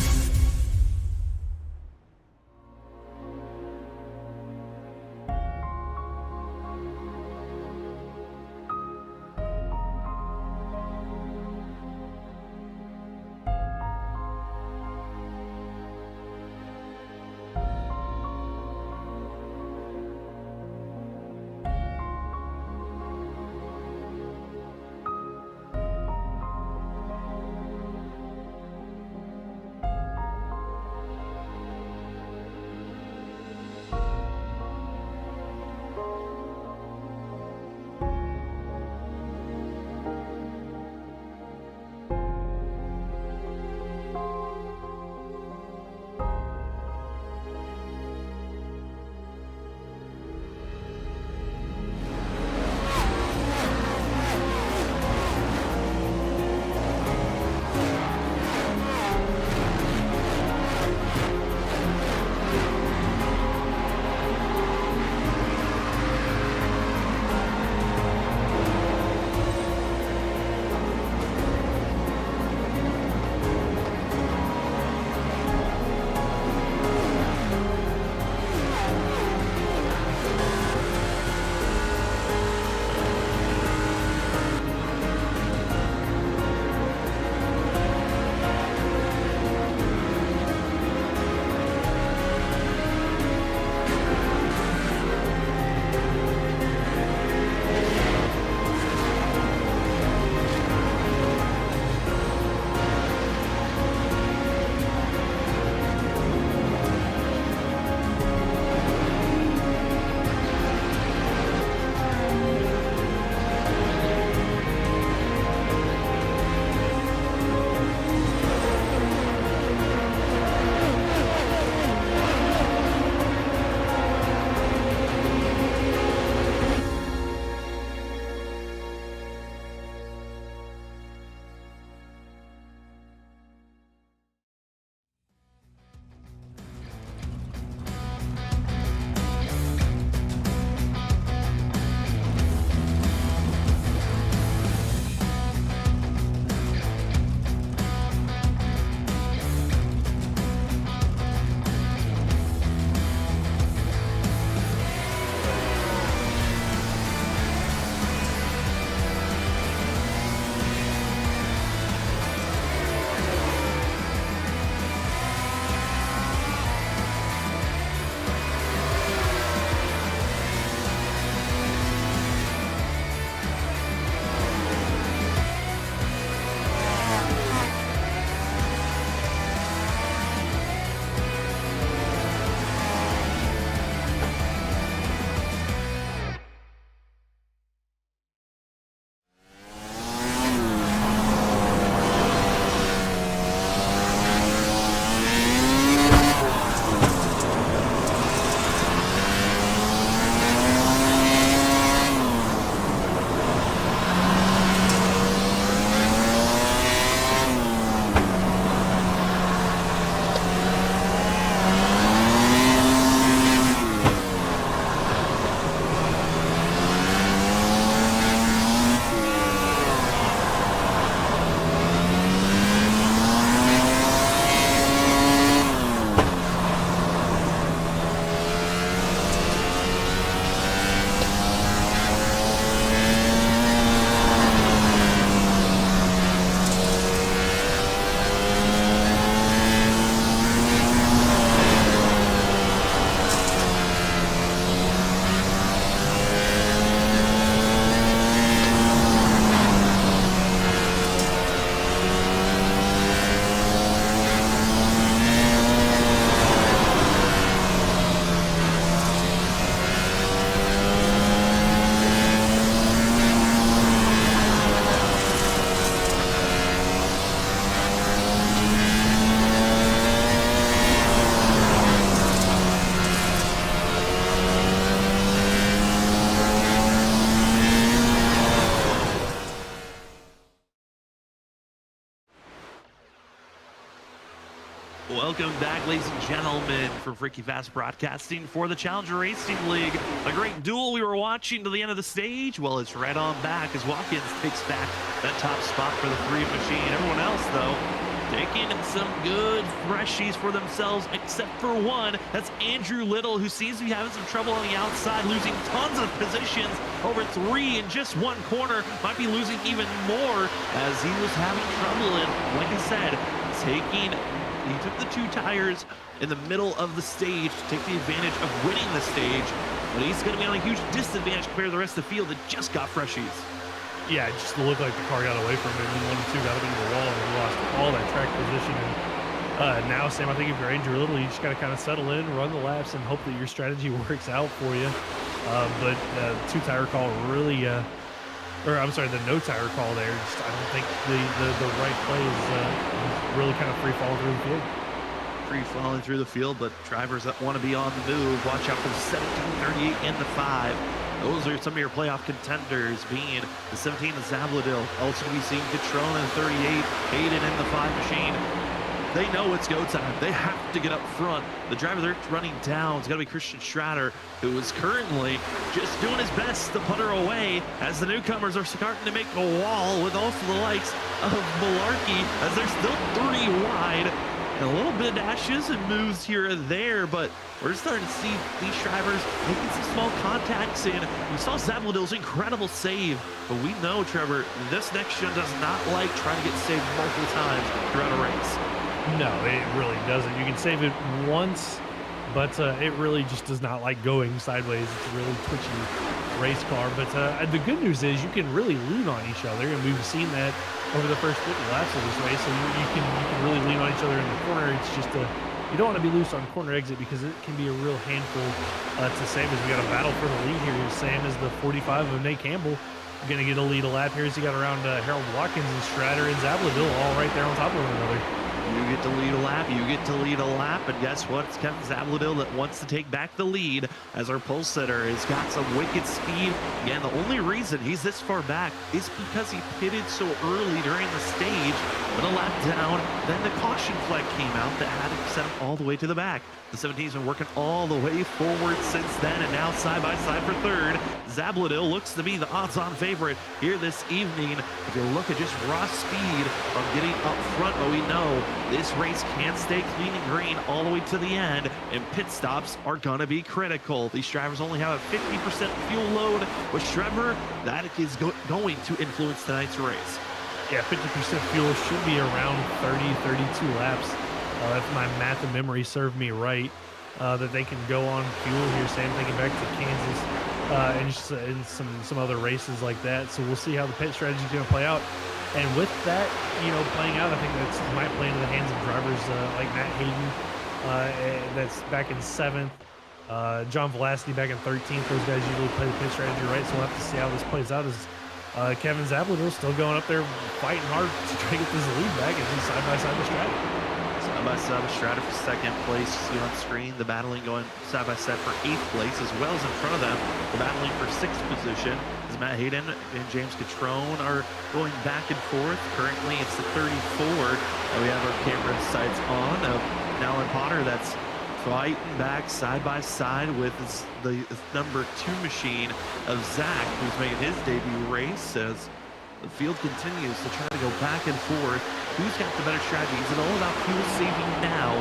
A: Welcome back, ladies and gentlemen, from Freaky Fast Broadcasting for the Challenger Racing League. A great duel we were watching to the end of the stage. Well, it's right on back as Watkins takes back that top spot for the 3 machine. Everyone else, though, taking some good freshies for themselves, except for one. That's Andrew Little, who seems to be having some trouble on the outside, losing tons of positions over 3 in just one corner. Might be losing even more as he was having trouble. And like I said, he took the 2 tires in the middle of the stage to take the advantage of winning the stage, but he's going to be on a huge disadvantage compared to the rest of the field that just got freshies.
B: Yeah, it just looked like the car got away from him, and 1 and 2 got up into the wall, and he lost all that track position. And now, Sam, I think if you're Andrew Little, you just got to kind of settle in, run the laps, and hope that your strategy works out for you. But 2-tire call really, or I'm sorry, the no-tire call there, just, I don't think the right play is really kind of free falling through the field.
A: Free falling through the field, but drivers that want to be on the move, watch out for the 17, 38, and the 5. Those are some of your playoff contenders, being the 17, the Zabladil. Also we see Catrone and 38, Hayden in the 5 machine. They know it's go time. They have to get up front. The driver they're running down is going to be Christian Schrader, who is currently just doing his best to put her away as the newcomers are starting to make a wall with also the likes of Malarkey as they're still 30 wide. And a little bit of dashes and moves here and there, but we're starting to see these drivers making some small contacts in. We saw Zabladil's incredible save, but we know, Trevor, this next gen does not like trying to get saved multiple times throughout a race.
B: No, it really doesn't. You can save it once, but it really just does not like going sideways. It's a really twitchy race car. But the good news is you can really lean on each other, and we've seen that over the first 50 laps of this race. So you can really lean on each other in the corner. It's just you don't want to be loose on corner exit because it can be a real handful to save as we got a battle for the lead here. Sam is the 45 of Nate Campbell. Going to get a lead a lap here as he got around Harold Watkins and Strader and Zabladil all right there on top of one another.
A: You get to lead a lap, you get to lead a lap, and guess what? It's Kevin Zabladil that wants to take back the lead as our pole sitter has got some wicked speed. Again, the only reason he's this far back is because he pitted so early during the stage, but a lap down, then the caution flag came out that had to set him all the way to the back. The 17's been working all the way forward since then, and now side by side for third. Zabladil looks to be the odds-on favorite here this evening. If you look at just raw speed on getting up front, but we know this race can't stay clean and green all the way to the end, and pit stops are going to be critical. These drivers only have a 50% fuel load, but Trevor, that is going to influence tonight's race.
B: Yeah, 50% fuel should be around 30, 32 laps. If my math and memory serve me right, that they can go on fuel here. Sam, thinking back to Kansas and some other races like that. So we'll see how the pit strategy is going to play out. And with that, playing out, I think that might play into the hands of drivers like Matt Hayden, that's back in 7th. John Velasquez back in 13th. Those guys usually play the pit strategy right, so we'll have to see how this plays out. As Kevin Zabladil still going up there fighting hard to try to get this lead back as he's side by side with Strader.
A: Side by side with Strader for 2nd place. You see on screen the battling going side by side for 8th place, as well as in front of them the battling for 6th position. As Matt Hayden and James Catrone are going back and forth. Currently it's the 34. We have our camera sights on of Alan Potter that's fighting back side by side with the number 2 machine of Zach, who's making his debut race as the field continues to try to go back and forth. Who's got the better strategy? Is it all about fuel saving now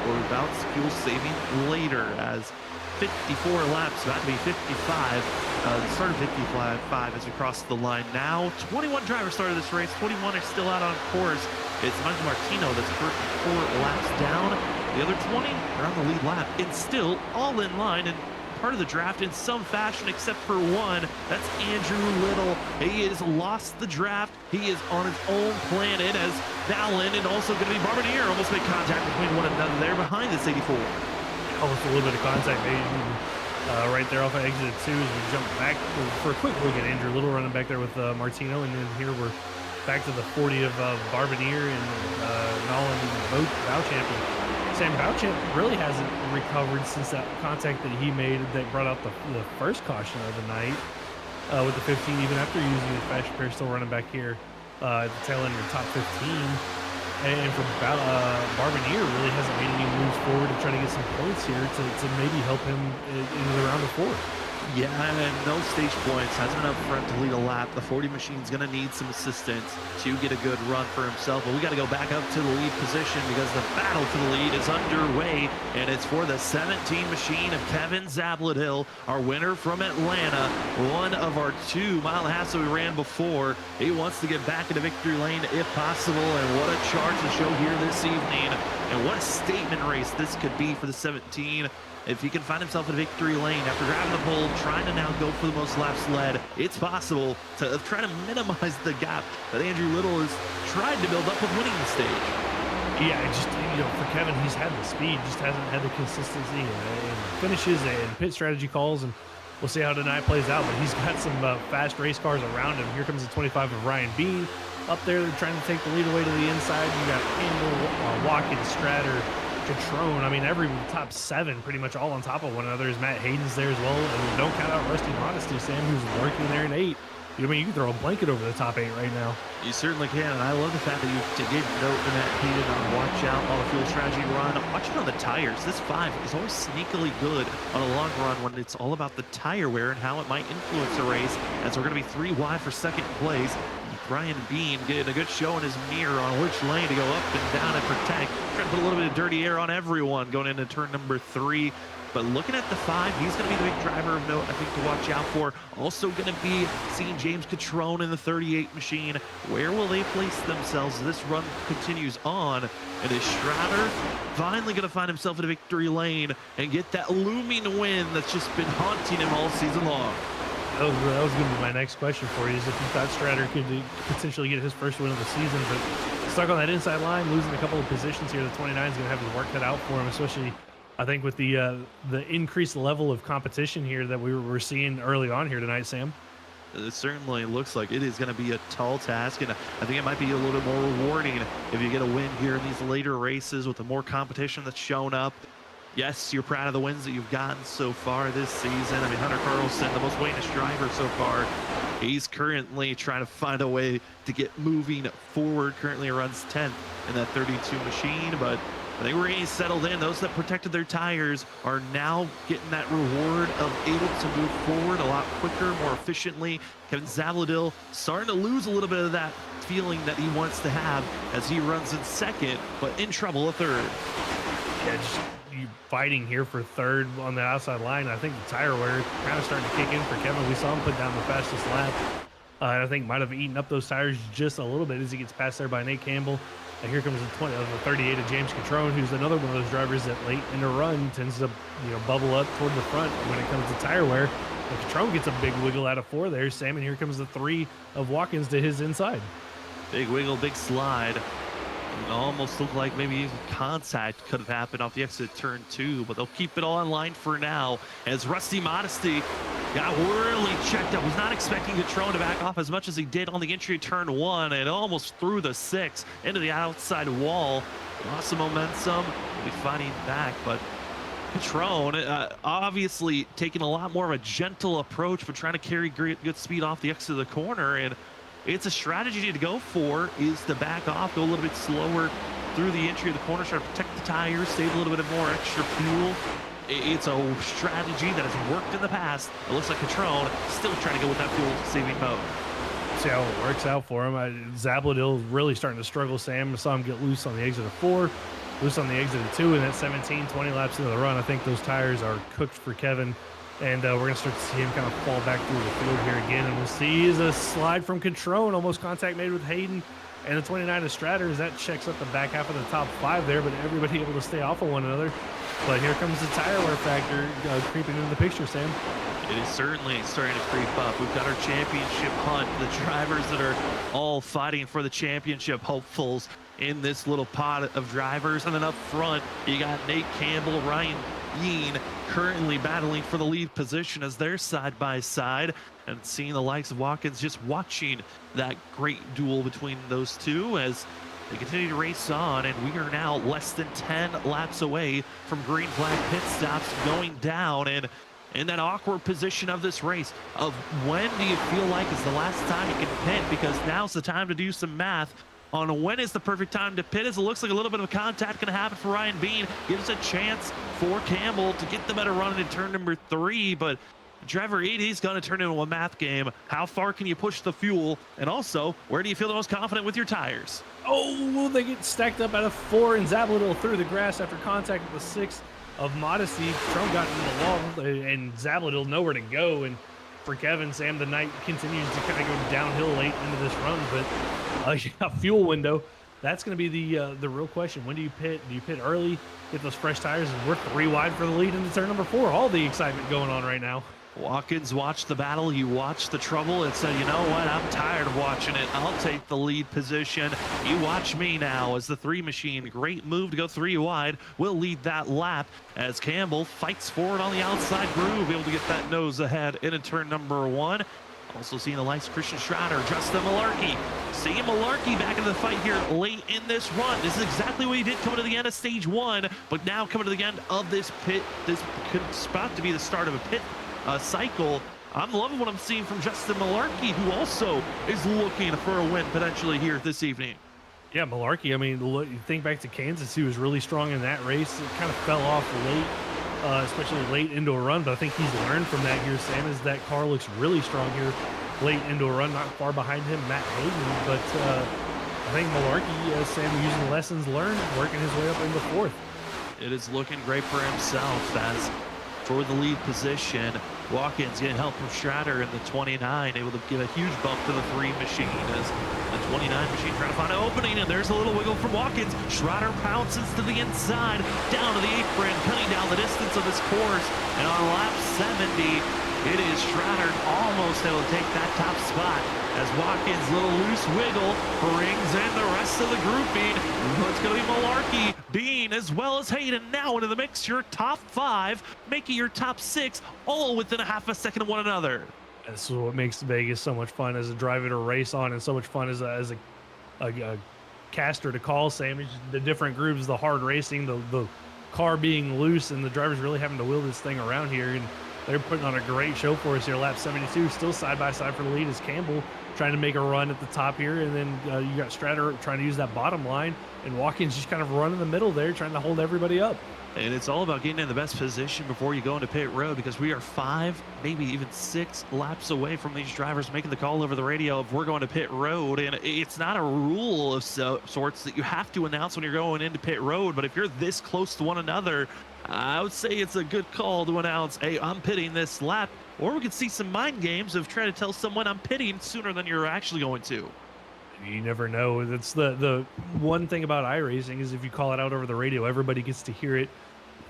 A: or about fuel saving later? As 54 laps, about to be 55. The start of 55 as we cross the line now. 21 drivers started this race. 21 are still out on course. It's Michael Martino that's 4 laps down. The other 20 are on the lead lap and still all in line and part of the draft in some fashion, except for one. That's Andrew Little. He has lost the draft. He is on his own planet as Dallin and also going to be Barbier almost make contact between one another there behind this 84.
B: Almost a little bit of contact made right there off of exit 2 as we jump back for a quick look at Andrew Little running back there with Martino, and then here we're back to the 40 of Barbier and Nolan Bouchamp. Sam Bouchamp really hasn't recovered since that contact that he made that brought out the first caution of the night with the 15, even after using the fast repair, still running back here at the tail end of your top 15. And from Barbier really hasn't made any moves forward to try to get some points here to maybe help him into the round of 4.
A: Yeah, and no stage points. Hasn't been up front to lead a lap. The 40 machine's going to need some assistance to get a good run for himself. But we got to go back up to the lead position because the battle for the lead is underway. And it's for the 17 machine of Kevin Zabladil, our winner from Atlanta. One of our 2 mile-and-a-half that we ran before. He wants to get back into victory lane if possible. And what a charge to show here this evening. And what a statement race this could be for the 17. If he can find himself in victory lane after grabbing the pole, trying to now go for the most laps led, it's possible to try to minimize the gap that Andrew Little has tried to build up with winning the stage.
B: Yeah, just, for Kevin, he's had the speed, just hasn't had the consistency in finishes and pit strategy calls, and we'll see how tonight plays out. But he's got some fast race cars around him. Here comes the 25 of Ryan Bean up there, trying to take the lead away to the inside. You got Campbell, Watkins, Stratter, Catrone. I mean, every top 7 pretty much all on top of one another. Is Matt Hayden's there as well, and don't count out Rusty Modesty, Sam, who's working there in 8. I mean, you can throw a blanket over the top 8 right now.
A: You certainly can, and I love the fact that you gave note to Matt Hayden on watch out on the fuel strategy run. Watching on the tires, this 5 is always sneakily good on a long run when it's all about the tire wear and how it might influence a race, as we're going to be 3 wide for second place. Ryan Bean getting a good show in his mirror on which lane to go up and down and protect. Trying to put a little bit of dirty air on everyone going into turn number 3. But looking at the 5, he's going to be the big driver of note, I think, to watch out for. Also going to be seeing James Catrone in the 38 machine. Where will they place themselves as this run continues on? And is Stratter finally going to find himself in a victory lane and get that looming win that's just been haunting him all season long?
B: That was going to be my next question for you, is if you thought Stratter could potentially get his first win of the season, but stuck on that inside line, losing a couple of positions here. The 29 is going to have his work cut out for him, especially, I think, with the increased level of competition here that we're seeing early on here tonight, Sam.
A: It certainly looks like it is going to be a tall task, and I think it might be a little bit more rewarding if you get a win here in these later races with the more competition that's shown up. Yes, you're proud of the wins that you've gotten so far this season. I mean, Hunter Carlson, the most winning driver so far. He's currently trying to find a way to get moving forward. Currently runs 10th in that 32 machine, but I think we're getting settled in. Those that protected their tires are now getting that reward of able to move forward a lot quicker, more efficiently. Kevin Zabladil starting to lose a little bit of that feeling that he wants to have as he runs in second, but in trouble at third.
B: Yeah, just you fighting here for third on the outside line. I think the tire wear is kind of starting to kick in for Kevin. We saw him put down the fastest lap. I think might have eaten up those tires just a little bit as he gets passed there by Nate Campbell. And here comes the 38 of James Catrone, who's another one of those drivers that late in the run tends to bubble up toward the front when it comes to tire wear. And Catrone gets a big wiggle out of 4 there, Sam, and here comes the 3 of Watkins to his inside.
A: Big wiggle, big slide. It almost looked like maybe even contact could have happened off the exit turn 2, but they'll keep it all in line for now as Rusty Modesty got really checked up. Was not expecting Catrone to back off as much as he did on the entry turn 1 and almost threw the 6 into the outside wall. Lost some momentum. We'll be fighting back, but Catrone obviously taking a lot more of a gentle approach, but trying to carry good speed off the exit of the corner. And it's a strategy to go for, is to back off, go a little bit slower through the entry of the corner, try to protect the tires, save a little bit more extra fuel. It's a strategy that has worked in the past. It looks like Catrone still trying to go with that fuel-saving mode.
B: See how it works out for him. Zabladil really starting to struggle, Sam. I saw him get loose on the exit of 4, loose on the exit of 2, and that 17, 20 laps into the run. I think those tires are cooked for Kevin. And we're going to start to see him kind of fall back through the field here again. And we'll see is a slide from Catrone, almost contact made with Hayden. And the 29 of Stratter, as that checks up the back half of the top 5 there, but everybody able to stay off of one another. But here comes the tire wear factor creeping into the picture, Sam.
A: It is certainly starting to creep up. We've got our championship hunt, the drivers that are all fighting for the championship hopefuls in this little pot of drivers. And then up front, you got Nate Campbell, Ryan Bean currently battling for the lead position as they're side by side, and seeing the likes of Watkins just watching that great duel between those two as they continue to race on. And we are now less than 10 laps away from green flag pit stops going down, and in that awkward position of this race of when do you feel like is the last time you can pit, because now's the time to do some math. on when is the perfect time to pit, as it looks like a little bit of contact going to happen for Ryan Bean. Gives a chance for Campbell to get the better run in turn number 3, but Driver 80 is going to turn into a math game. How far can you push the fuel? And also, where do you feel the most confident with your tires?
B: Oh, they get stacked up out of 4, and Zabalito through the grass after contact with the 6 of Modesty. Trump got into the wall, and Zabalito nowhere to go. And for Kevin, Sam, the night continues to kind of go downhill late into this run, but a fuel window. That's going to be the real question. When do you pit? Do you pit early, get those fresh tires, and we're 3 wide for the lead into turn number 4? All the excitement going on right now.
A: Watkins watched the battle, you watched the trouble, and said, you know what, I'm tired of watching it. I'll take the lead position. You watch me now as the 3 machine. Great move to go 3 wide. Will lead that lap as Campbell fights forward on the outside groove, able to get that nose ahead into turn number 1. Also seeing the likes of Christian Schrader, Justin Malarkey. Seeing Malarkey back in the fight here late in this run. This is exactly what he did coming to the end of stage 1, but now coming to the end of this pit. This could about to be the start of a pit cycle. I'm loving what I'm seeing from Justin Malarkey, who also is looking for a win potentially here this evening.
B: Yeah, Malarkey, I mean, look, you think back to Kansas, he was really strong in that race. It kind of fell off late, especially late into a run, but I think he's learned from that here, Sam, is that car looks really strong here late into a run, not far behind him, Matt Hayden, but I think Malarkey, Sam, using lessons learned, working his way up into 4th.
A: It is looking great for himself as for the lead position, Watkins getting help from Schrader in the 29, able to give a huge bump to the 3 machine as the 29 machine trying to find an opening, and there's a little wiggle from Watkins. Schrader pounces to the inside, down to the apron, cutting down the distance of this course, and on lap 70, it is Schrader almost able to take that top spot as Watkins' little loose wiggle brings in the rest of the grouping. It's going to be Malarkey, Bean, as well as Hayden now into the mix. Your top 5, making your top 6, all within a half a second of one another.
B: This is what makes Vegas so much fun as a driver to race on, and so much fun as a caster to call, Sam. It's just the different groups, the hard racing, the car being loose, and the drivers really having to wheel this thing around here. And they're putting on a great show for us here. Lap 72, still side by side for the lead, as Campbell trying to make a run at the top here, and then you got Strader trying to use that bottom line, and Watkins just kind of run in the middle there, trying to hold everybody up.
A: And it's all about getting in the best position before you go into pit road, because we are 5, maybe even 6 laps away from these drivers making the call over the radio if we're going to pit road. And it's not a rule of sorts that you have to announce when you're going into pit road, but if you're this close to one another, I would say it's a good call to announce, hey, I'm pitting this lap. Or we could see some mind games of trying to tell someone I'm pitting sooner than you're actually going to.
B: You never know. That's the one thing about iRacing is if you call it out over the radio, everybody gets to hear it.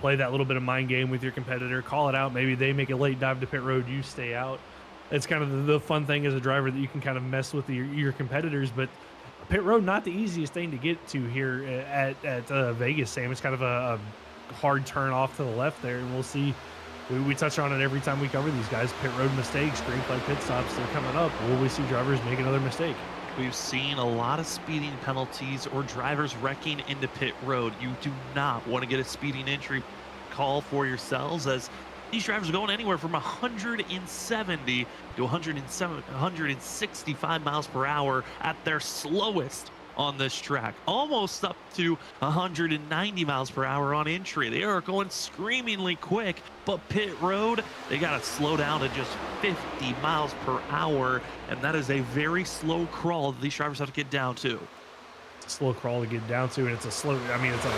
B: Play that little bit of mind game with your competitor, call it out. Maybe they make a late dive to pit road, you stay out. It's kind of the fun thing as a driver that you can kind of mess with your competitors. But pit road, not the easiest thing to get to here at Vegas, Sam. It's kind of a hard turn off to the left there, and we'll see. We touch on it every time we cover these guys. Pit road mistakes, green flag pit stops, they're coming up. Will we see drivers make another mistake?
A: We've seen a lot of speeding penalties or drivers wrecking into pit road. You do not want to get a speeding entry call for yourselves, as these drivers are going anywhere from 170 to 165 miles per hour at their slowest on this track, almost up to 190 miles per hour on entry. They are going screamingly quick, but pit road, they got to slow down to just 50 miles per hour, and that is a very slow crawl that these drivers have to get down to.
B: It's a slow crawl to get down to, and it's a slow, I mean, it's a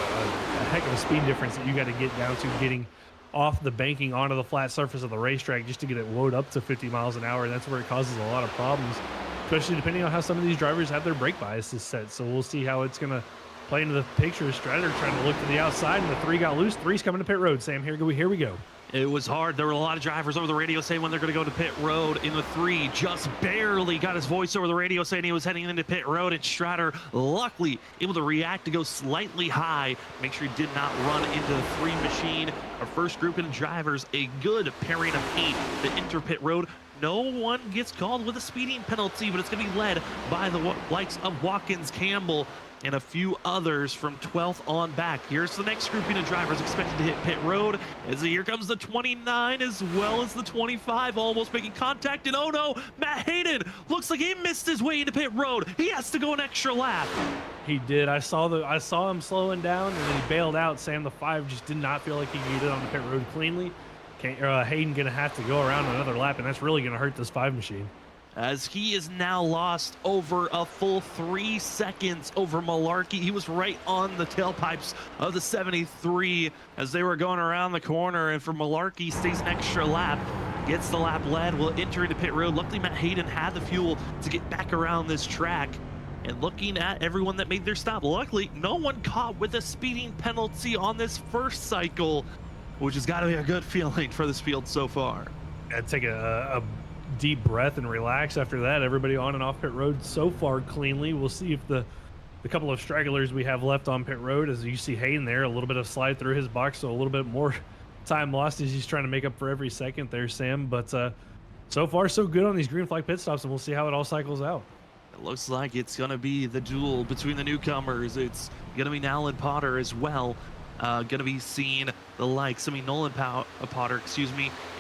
B: heck of a speed difference that you got to get down to, getting off the banking onto the flat surface of the racetrack just to get it load up to 50 miles an hour, and that's where it causes a lot of problems, especially depending on how some of these drivers have their brake biases set. So we'll see how it's going to play into the picture. Strader trying to look to the outside, and the 3 got loose. 3's coming to pit road, Sam. Here we go.
A: It was hard. There were a lot of drivers over the radio saying when they're going to go to pit road. In the 3, just barely got his voice over the radio saying he was heading into pit road, and Strader luckily able to react to go slightly high, make sure he did not run into the 3 machine. Our first group of drivers, a good pairing of 8 to enter pit road. No one gets called with a speeding penalty, but it's going to be led by the likes of Watkins, Campbell, and a few others from 12th on back. Here's the next grouping of drivers expected to hit pit road. As here comes the 29 as well as the 25, almost making contact. And oh no, Matt Hayden looks like he missed his way into pit road. He has to go an extra lap.
B: He did. I saw him slowing down, and then he bailed out. Sam the 5 just did not feel like he could get it on the pit road cleanly. Hayden gonna have to go around another lap, and that's really gonna hurt this 5 machine.
A: As he is now lost over a full 3 seconds over Malarkey. He was right on the tailpipes of the 73 as they were going around the corner, and for Malarkey, stays an extra lap, gets the lap led, will enter into pit road. Luckily, Matt Hayden had the fuel to get back around this track. And looking at everyone that made their stop, luckily, no one caught with a speeding penalty on this first cycle, which has got to be a good feeling for this field so far.
B: I'd take a deep breath and relax after that. Everybody on and off pit road so far cleanly. We'll see if the couple of stragglers we have left on pit road, as you see Hayden there, a little bit of slide through his box, so a little bit more time lost as he's trying to make up for every second there, Sam. But so far so good on these green flag pit stops, and we'll see how it all cycles out.
A: It looks like it's going to be the duel between the newcomers. It's going to be Nolan Potter as well. Going to be seeing the likes, Nolan Potter,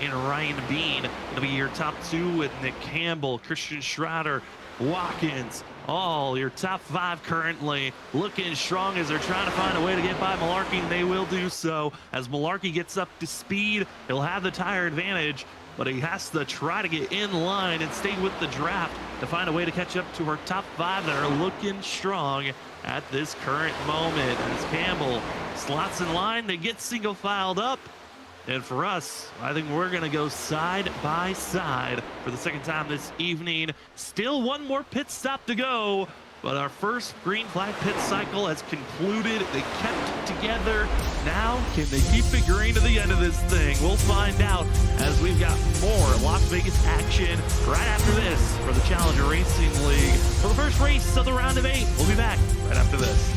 A: and Ryan Bean. Going to be your top 2 with Nick Campbell, Christian Schrader, Watkins. All your top 5 currently looking strong as they're trying to find a way to get by Malarkey, and they will do so. As Malarkey gets up to speed, he'll have the tire advantage, but he has to try to get in line and stay with the draft to find a way to catch up to her top 5 that are looking strong at this current moment. As Campbell slots in line, they get single filed up. And for us, I think we're going to go side by side for the second time this evening. Still one more pit stop to go, but our first green flag pit cycle has concluded. They kept together. Now, can they keep it green to the end of this thing? We'll find out as we've got more Las Vegas action right after this for the Challenger Racing League. For the first race of the round of 8, we'll be back right after this.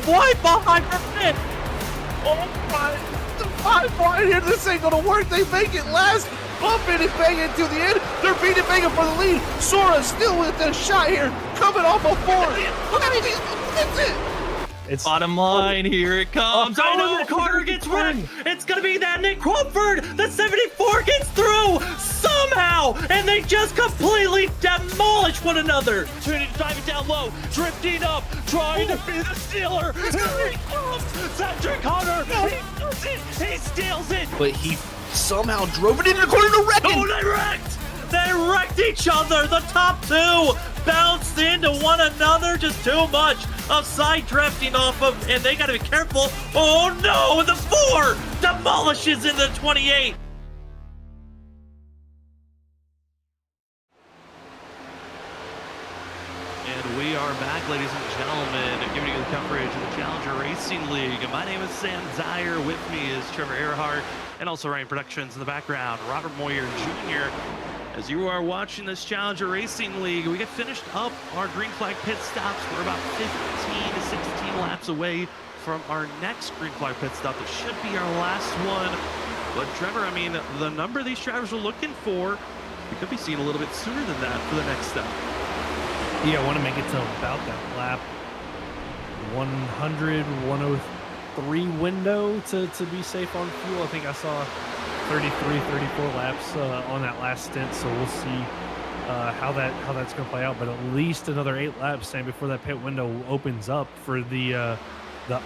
C: wide behind her pit.
D: Oh my, the 5 wide here, this ain't gonna work. They make it last, bumping and banging to the end. They're beating Vega for the lead. Sora still with the shot here, coming off a 4. That's it.
B: It's
C: Bottom line, here it comes.
A: I know Carter gets wrecked. It's gonna be that Nick Crawford. The 74 gets through somehow, and they just completely demolish one another. Turning, driving down low, drifting up, trying to be the stealer. Here he comes, Cedric Hunter. He does it. He steals it.
D: But he somehow drove it into the corner to wreck it.
A: Oh, they wrecked! They wrecked each other! The top two bounced into one another, just too much of side drifting off of, and they gotta be careful. Oh no, the 4 demolishes in the 28. And we are back, ladies and gentlemen, giving you the coverage of the Challenger Racing League. And my name is Sam Dyer. With me is Trevor Earhart, and also Ryan Productions in the background, Robert Moyer Jr. As you are watching this Challenger Racing League, we get finished up our green flag pit stops. We're about 15 to 16 laps away from our next green flag pit stop. It should be our last one. But Trevor, I mean, the number these drivers are looking for, we could be seeing a little bit sooner than that for the next step.
B: Yeah, I want to make it to about that lap 100, 103 window to be safe on fuel. I think I saw 33, 34 laps on that last stint, so we'll see how that's going to play out. But at least another 8 laps, Sam, before that pit window opens up for the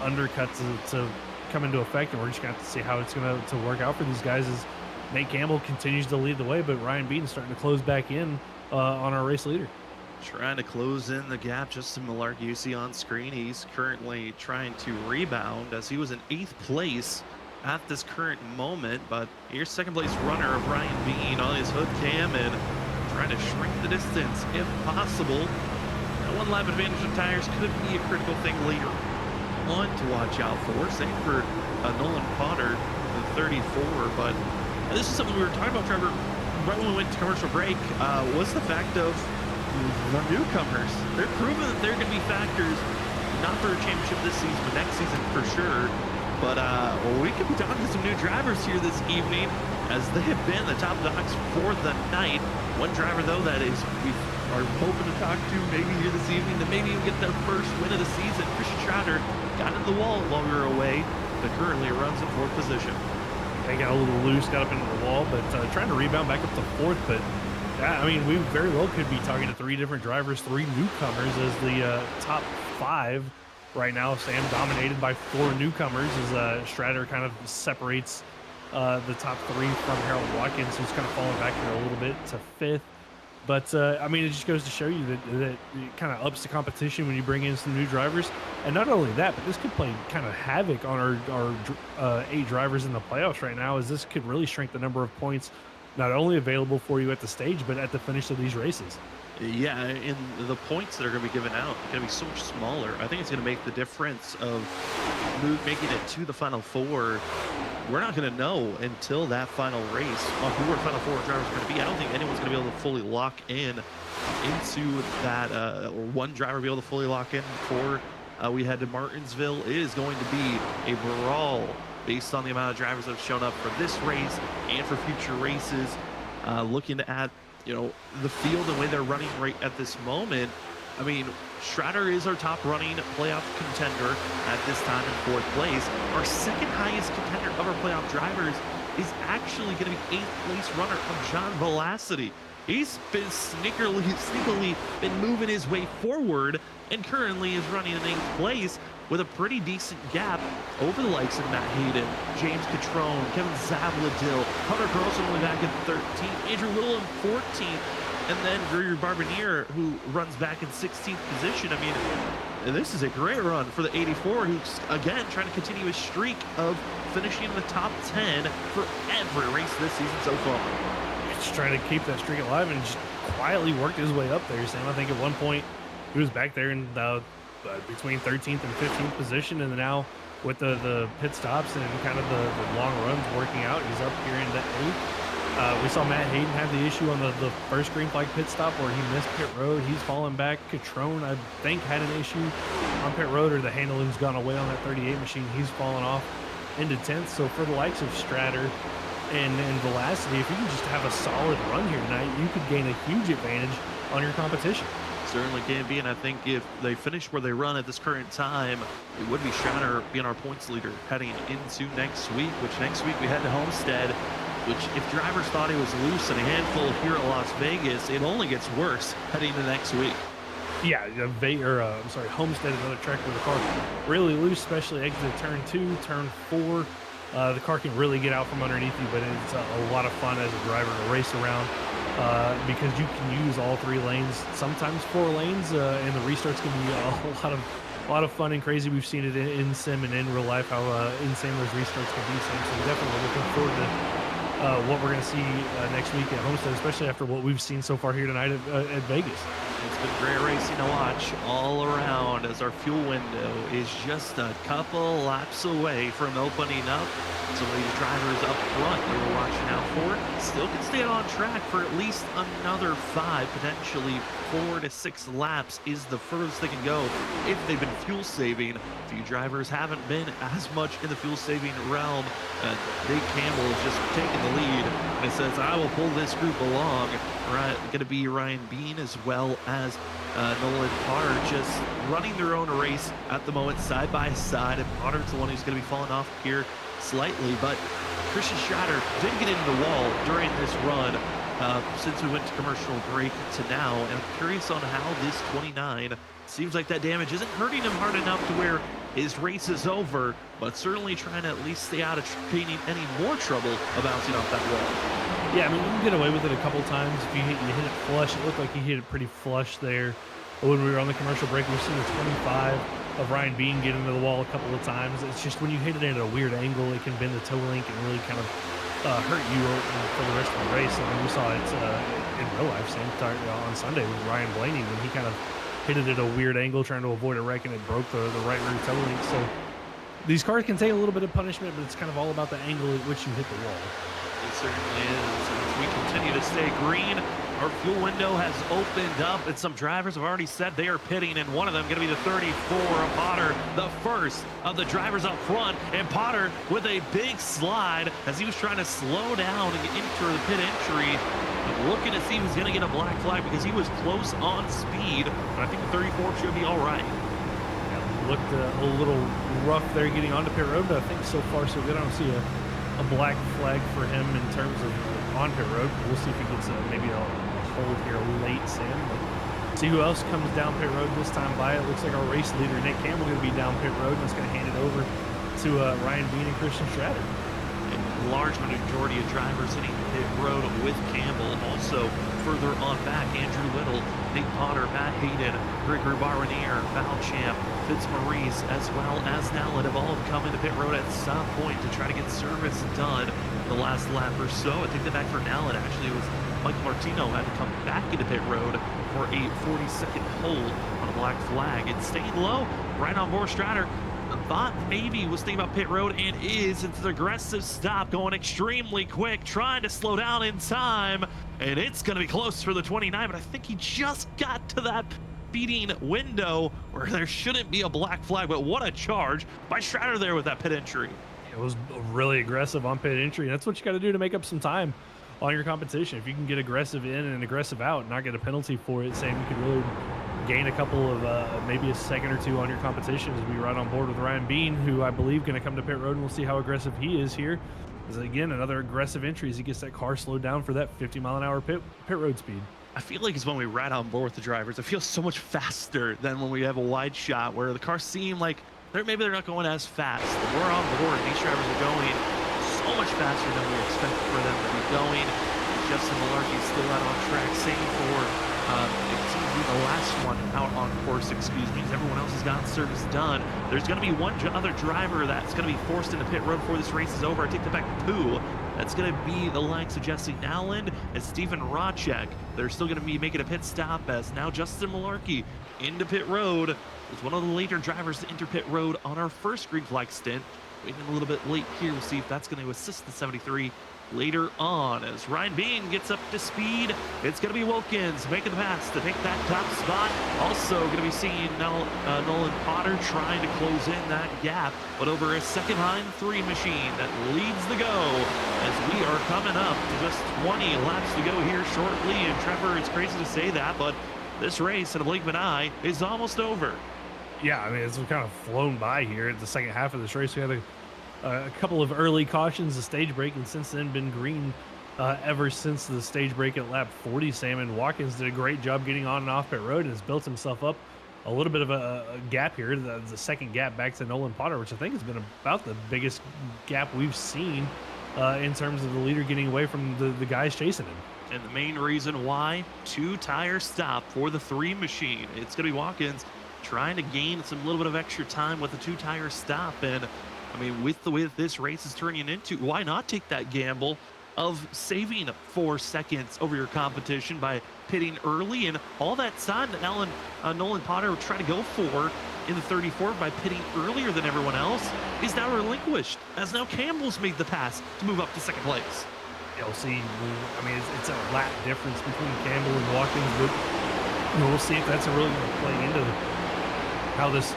B: undercut to come into effect, and we're just going to have to see how it's going to work out for these guys as Nate Campbell continues to lead the way, but Ryan Beaton's starting to close back in on our race leader.
A: Trying to close in the gap. Justin Malarkey, you see on screen, he's currently trying to rebound as he was in 8th place at this current moment. But here's second place runner of Ryan Bean on his hood cam and trying to shrink the distance if possible. That 1 lap advantage of tires could be a critical thing later on to watch out for. Same for Nolan Potter, the 34. But this is something we were talking about, Trevor, right when we went to commercial break, was the fact of the newcomers. They're proving that they're going to be factors, not for a championship this season, but next season for sure. But we could be talking to some new drivers here this evening, as they have been the top dogs for the night. One driver, though, that is we are hoping to talk to maybe here this evening, that maybe even get their first win of the season. Christian Schroeder got into the wall while we were away, but currently runs in 4th position.
B: They got a little loose, got up into the wall, but trying to rebound back up to 4th. But yeah, I mean, we very well could be talking to 3 different drivers, 3 newcomers as the top 5 right now. Sam dominated by 4 newcomers as Strider kind of separates the top 3 from Harold Watkins, who's kind of falling back here a little bit to 5th. But I mean, it just goes to show you that it kind of ups the competition when you bring in some new drivers. And not only that, but this could play kind of havoc on our 8 drivers in the playoffs right now, as this could really shrink the number of points not only available for you at the stage, but at the finish of these races.
A: Yeah, and the points that are going to be given out are going to be so much smaller. I think it's going to make the difference of making it to the Final 4. We're not going to know until that final race who our Final 4 drivers are going to be. I don't think anyone's going to be able to fully lock in into that, or one driver be able to fully lock in before we head to Martinsville. It is going to be a brawl based on the amount of drivers that have shown up for this race and for future races. Looking at, you know, the field and the way they're running right at this moment, I mean, Schroeder is our top running playoff contender at this time in 4th place. Our second highest contender of our playoff drivers is actually going to be 8th place runner of John Velocity. He's been sneakily been moving his way forward and currently is running in 8th place with a pretty decent gap over the likes of Matt Hayden, James Catrone, Kevin Zavladil, Hunter Carlson only back in 13th, Andrew Little in 14th, and then Gregory Barbanier, who runs back in 16th position. I mean, this is a great run for the 84, who's, again, trying to continue his streak of finishing in the top 10 for every race this season so far.
B: Just trying to keep that streak alive and just quietly worked his way up there, Sam. I think at one point he was back there in the between 13th and 15th position, and now with the pit stops and kind of the long runs working out, he's up here in the 8th. We saw Matt Hayden have the issue on the first green flag pit stop where he missed pit road. He's fallen back. Catrone, I think, had an issue on pit road, or the handling's gone away on that 38 machine. He's fallen off into 10th. So for the likes of Stratter and Velocity, if you can just have a solid run here tonight, you could gain a huge advantage on your competition.
A: Certainly can be, and I think if they finish where they run at this current time, it would be Stratter being our points leader heading into next week, which next week we head to Homestead, which if drivers thought it was loose and a handful here at Las Vegas, it only gets worse heading to next week.
B: Yeah, Homestead, another track where the car really loose, especially exit turn 2, turn 4. The car can really get out from underneath you, but it's a lot of fun as a driver to race around because you can use all 3 lanes, sometimes 4 lanes, and the restarts can be a lot of fun and crazy. We've seen it in sim and in real life how insane those restarts can be. So I'm definitely looking forward to what we're going to see next week at Homestead, especially after what we've seen so far here tonight at Vegas.
A: It's been great racing to watch all around as our fuel window is just a couple laps away from opening up. Some of these drivers up front they were watching out for still can stay on track for at least another 5, potentially 4 to 6 laps is the furthest they can go if they've been fuel saving. A few drivers haven't been as much in the fuel saving realm. Dave Campbell is just taking the lead, and it says, I will pull this group along. Right, going to be Ryan Bean as well as Nolan Potter just running their own race at the moment side by side, and Potter's the one who's going to be falling off here slightly, but Christian Stratter did get into the wall during this run since we went to commercial break to now, and I'm curious on how this 29 seems like that damage isn't hurting him hard enough to where his race is over, but certainly trying to at least stay out of creating any more trouble bouncing off that wall.
B: Yeah, I mean, you can get away with it a couple times. If you hit it flush, it looked like he hit it pretty flush there. When we were on the commercial break, we've seen the 25 of Ryan Bean get into the wall a couple of times. It's just when you hit it at a weird angle, it can bend the toe link and really kind of hurt you for the rest of the race. I mean, we saw it in real life, on Sunday with Ryan Blaney when he kind of hit it at a weird angle trying to avoid a wreck, and it broke the right rear toe link. So these cars can take a little bit of punishment, but it's kind of all about the angle at which you hit the wall.
A: It certainly is. As we continue to stay green, our fuel window has opened up, and some drivers have already said they are pitting, and one of them going to be the 34 of Potter, the first of the drivers up front, and Potter with a big slide as he was trying to slow down and enter the pit entry. Looking to see if he's going to get a black flag because he was close on speed, but I think the 34 should be all right.
B: Yeah, looked a little rough there getting onto pit road, but I think so far so good. I don't see a black flag for him in terms of on pit road. We'll see if he gets maybe a hold here late, Sam. But see who else comes down pit road this time by. It looks like our race leader, Nick Campbell, going to be down pit road, and it's going to hand it over to Ryan Bean and Christian Stratter.
A: A large majority of drivers hitting pit road with Campbell. Also further on back, Andrew Little, Nate Potter, Matt Hayden, Gregory Baronier, Valchamp, Fitzmaurice, as well as Nallett have all come into pit road at some point to try to get service done the last lap or so. I think the back for Nallett actually was Michael Martino had to come back into pit road for a 40-second hold on a black flag. It's staying low, right on board Stratter. Thought maybe was thinking about pit road and is. It's an aggressive stop going extremely quick, trying to slow down in time, and it's going to be close for the 29, but I think he just got to that speeding window where there shouldn't be a black flag. But what a charge by Stratter there with that pit entry.
B: It was really aggressive on pit entry, and that's what you got to do to make up some time on your competition. If you can get aggressive in and aggressive out, not get a penalty for it, Sam, you could really gain a couple of maybe a second or two on your competition as we ride on board with Ryan Bean, who I believe going to come to pit road, and we'll see how aggressive he is here. As again, another aggressive entry as he gets that car slowed down for that 50-mile-an-hour pit road speed.
A: I feel like it's when we ride on board with the drivers, it feels so much faster than when we have a wide shot where the cars seem like maybe they're not going as fast. We're on board, these drivers are going so much faster than we expect for them to be going. Justin Malarkey still out on track, same for it seems to be the last one out on course, excuse me, as everyone else has gotten service done. There's going to be one other driver that's going to be forced into pit road before this race is over. I take that back to Pooh. That's going to be the likes of Jesse Nowland and Stephen Rodchek. They're still going to be making a pit stop as now Justin Malarkey into pit road is one of the later drivers to enter pit road on our first green flag stint. Waiting a little bit late here. We'll see if that's going to assist the 73 later on. As Ryan Bean gets up to speed, it's going to be Wilkins making the pass to take that top spot. Also going to be seeing Nolan Potter trying to close in that gap, but over a second line 3 machine that leads the go as we are coming up to just 20 laps to go here shortly. And Trevor, it's crazy to say that, but this race in a blink of an eye is almost over.
B: Yeah, I mean, it's kind of flown by here at the second half of this race. We had a couple of early cautions, a stage break, and since then been green ever since the stage break at lap 40. Sam and Watkins did a great job getting on and off pit road and has built himself up a little bit of a gap here, the second gap back to Nolan Potter, which I think has been about the biggest gap we've seen in terms of the leader getting away from the guys chasing him.
A: And the main reason why, 2-tire stop for the 3 machine. It's going to be Watkins trying to gain some little bit of extra time with the 2-tire stop. And I mean, with the way that this race is turning into, why not take that gamble of saving 4 seconds over your competition by pitting early? And all that time that Nolan Potter would try to go for in the 34 by pitting earlier than everyone else is now relinquished, as now Campbell's made the pass to move up to second place.
B: You'll see, I mean, it's a lap difference between Campbell and Watkins, but we'll see if that's really going to play into how this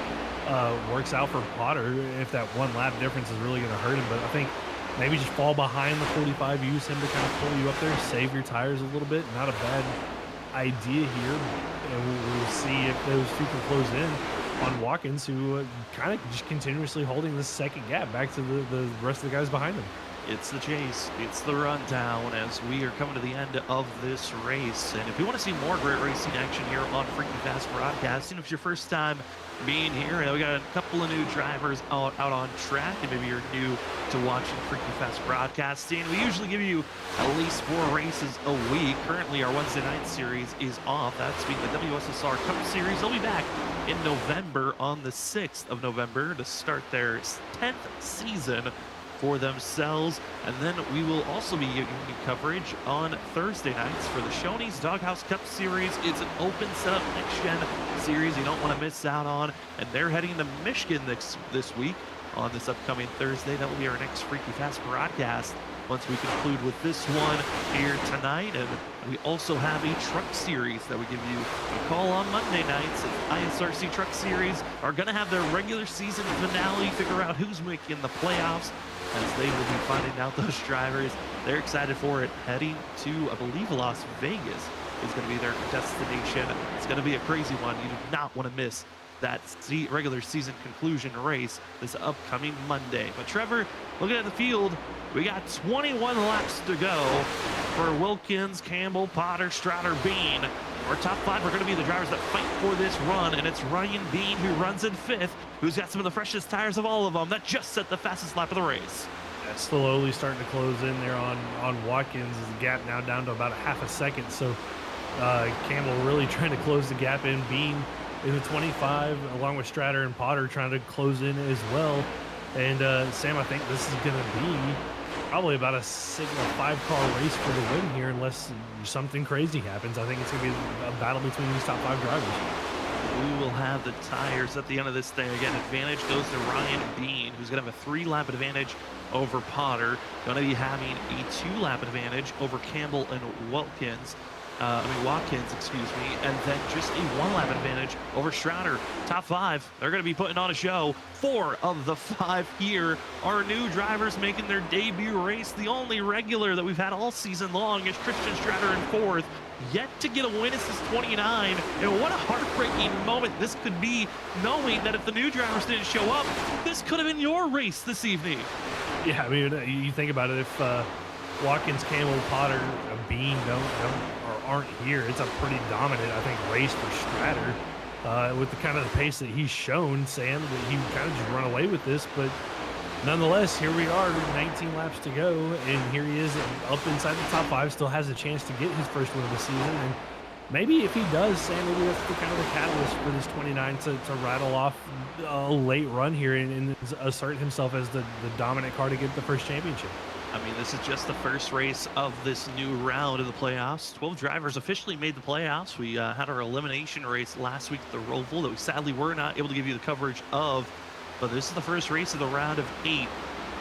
B: works out for Potter, if that 1 lap difference is really going to hurt him. But I think maybe just fall behind the 45, use him to kind of pull you up there, save your tires a little bit. Not a bad idea here. And we'll see if those two can close in on Watkins, who kind of just continuously holding this second gap back to the rest of the guys behind him.
A: It's the chase, it's the rundown as we are coming to the end of this race. And if you want to see more great racing action here on Freaky Fast Broadcasting, if it's your first time being here, we got a couple of new drivers out on track, and maybe you're new to watching Freaky Fast Broadcasting. We usually give you at least 4 races a week. Currently, our Wednesday night series is off. That's being the WSSR Cup Series. They'll be back in November on the 6th of November to start their 10th season for themselves. And then we will also be giving you coverage on Thursday nights for the Shoney's Doghouse Cup Series. It's an open setup next-gen series you don't want to miss out on, and they're heading to Michigan this week on this upcoming Thursday. That will be our next Freaky Fast broadcast once we conclude with this one here tonight. And we also have a truck series that we give you a call on Monday nights. ISRC Truck Series are going to have their regular season finale, figure out who's making the playoffs, as they will be finding out those drivers. They're excited for it. Heading to, I believe, Las Vegas is going to be their destination. It's going to be a crazy one. You do not want to miss that regular season conclusion race this upcoming Monday. But Trevor, looking at the field, we got 21 laps to go for Wilkins, Campbell, Potter, Strider, Bean. Our top 5 are going to be the drivers that fight for this run, and it's Ryan Bean, who runs in 5th, who's got some of the freshest tires of all of them, that just set the fastest lap of the race.
B: Yeah, slowly starting to close in there on Watkins. The gap now down to about a half a second. So Campbell really trying to close the gap in. Bean in the 25, along with Strider and Potter trying to close in as well. And Sam, I think this is going to be probably about a 5-car race for the win here, unless something crazy happens. I think it's going to be a battle between these top 5 drivers.
A: We will have the tires at the end of this thing. Again, advantage goes to Ryan Bean, who's going to have a 3-lap advantage over Potter. Going to be having a 2-lap advantage over Campbell and Watkins, excuse me, and then just a 1-lap advantage over Strider. Top 5, they're going to be putting on a show. 4 of the 5 here are new drivers making their debut race. The only regular that we've had all season long is Christian Strider in 4th. Yet to get a win is 29. And what a heartbreaking moment this could be, knowing that if the new drivers didn't show up, this could have been your race this evening.
B: Yeah, I mean, you think about it, if Watkins, Campbell, Potter, Bean aren't here, it's a pretty dominant, I think, race for Strider. With the kind of the pace that he's shown, Sam, that he kind of just run away with this. But nonetheless, here we are, 19 laps to go, and here he is up inside the top 5, still has a chance to get his first win of the season. And maybe if he does, Sam, maybe that's the kind of the catalyst for this 29 to rattle off a late run here and assert himself as the dominant car to get the first championship.
A: I mean, this is just the first race of this new round of the playoffs. 12 drivers officially made the playoffs. We had our elimination race last week at the Roval that we sadly were not able to give you the coverage of. But this is the first race of the round of 8.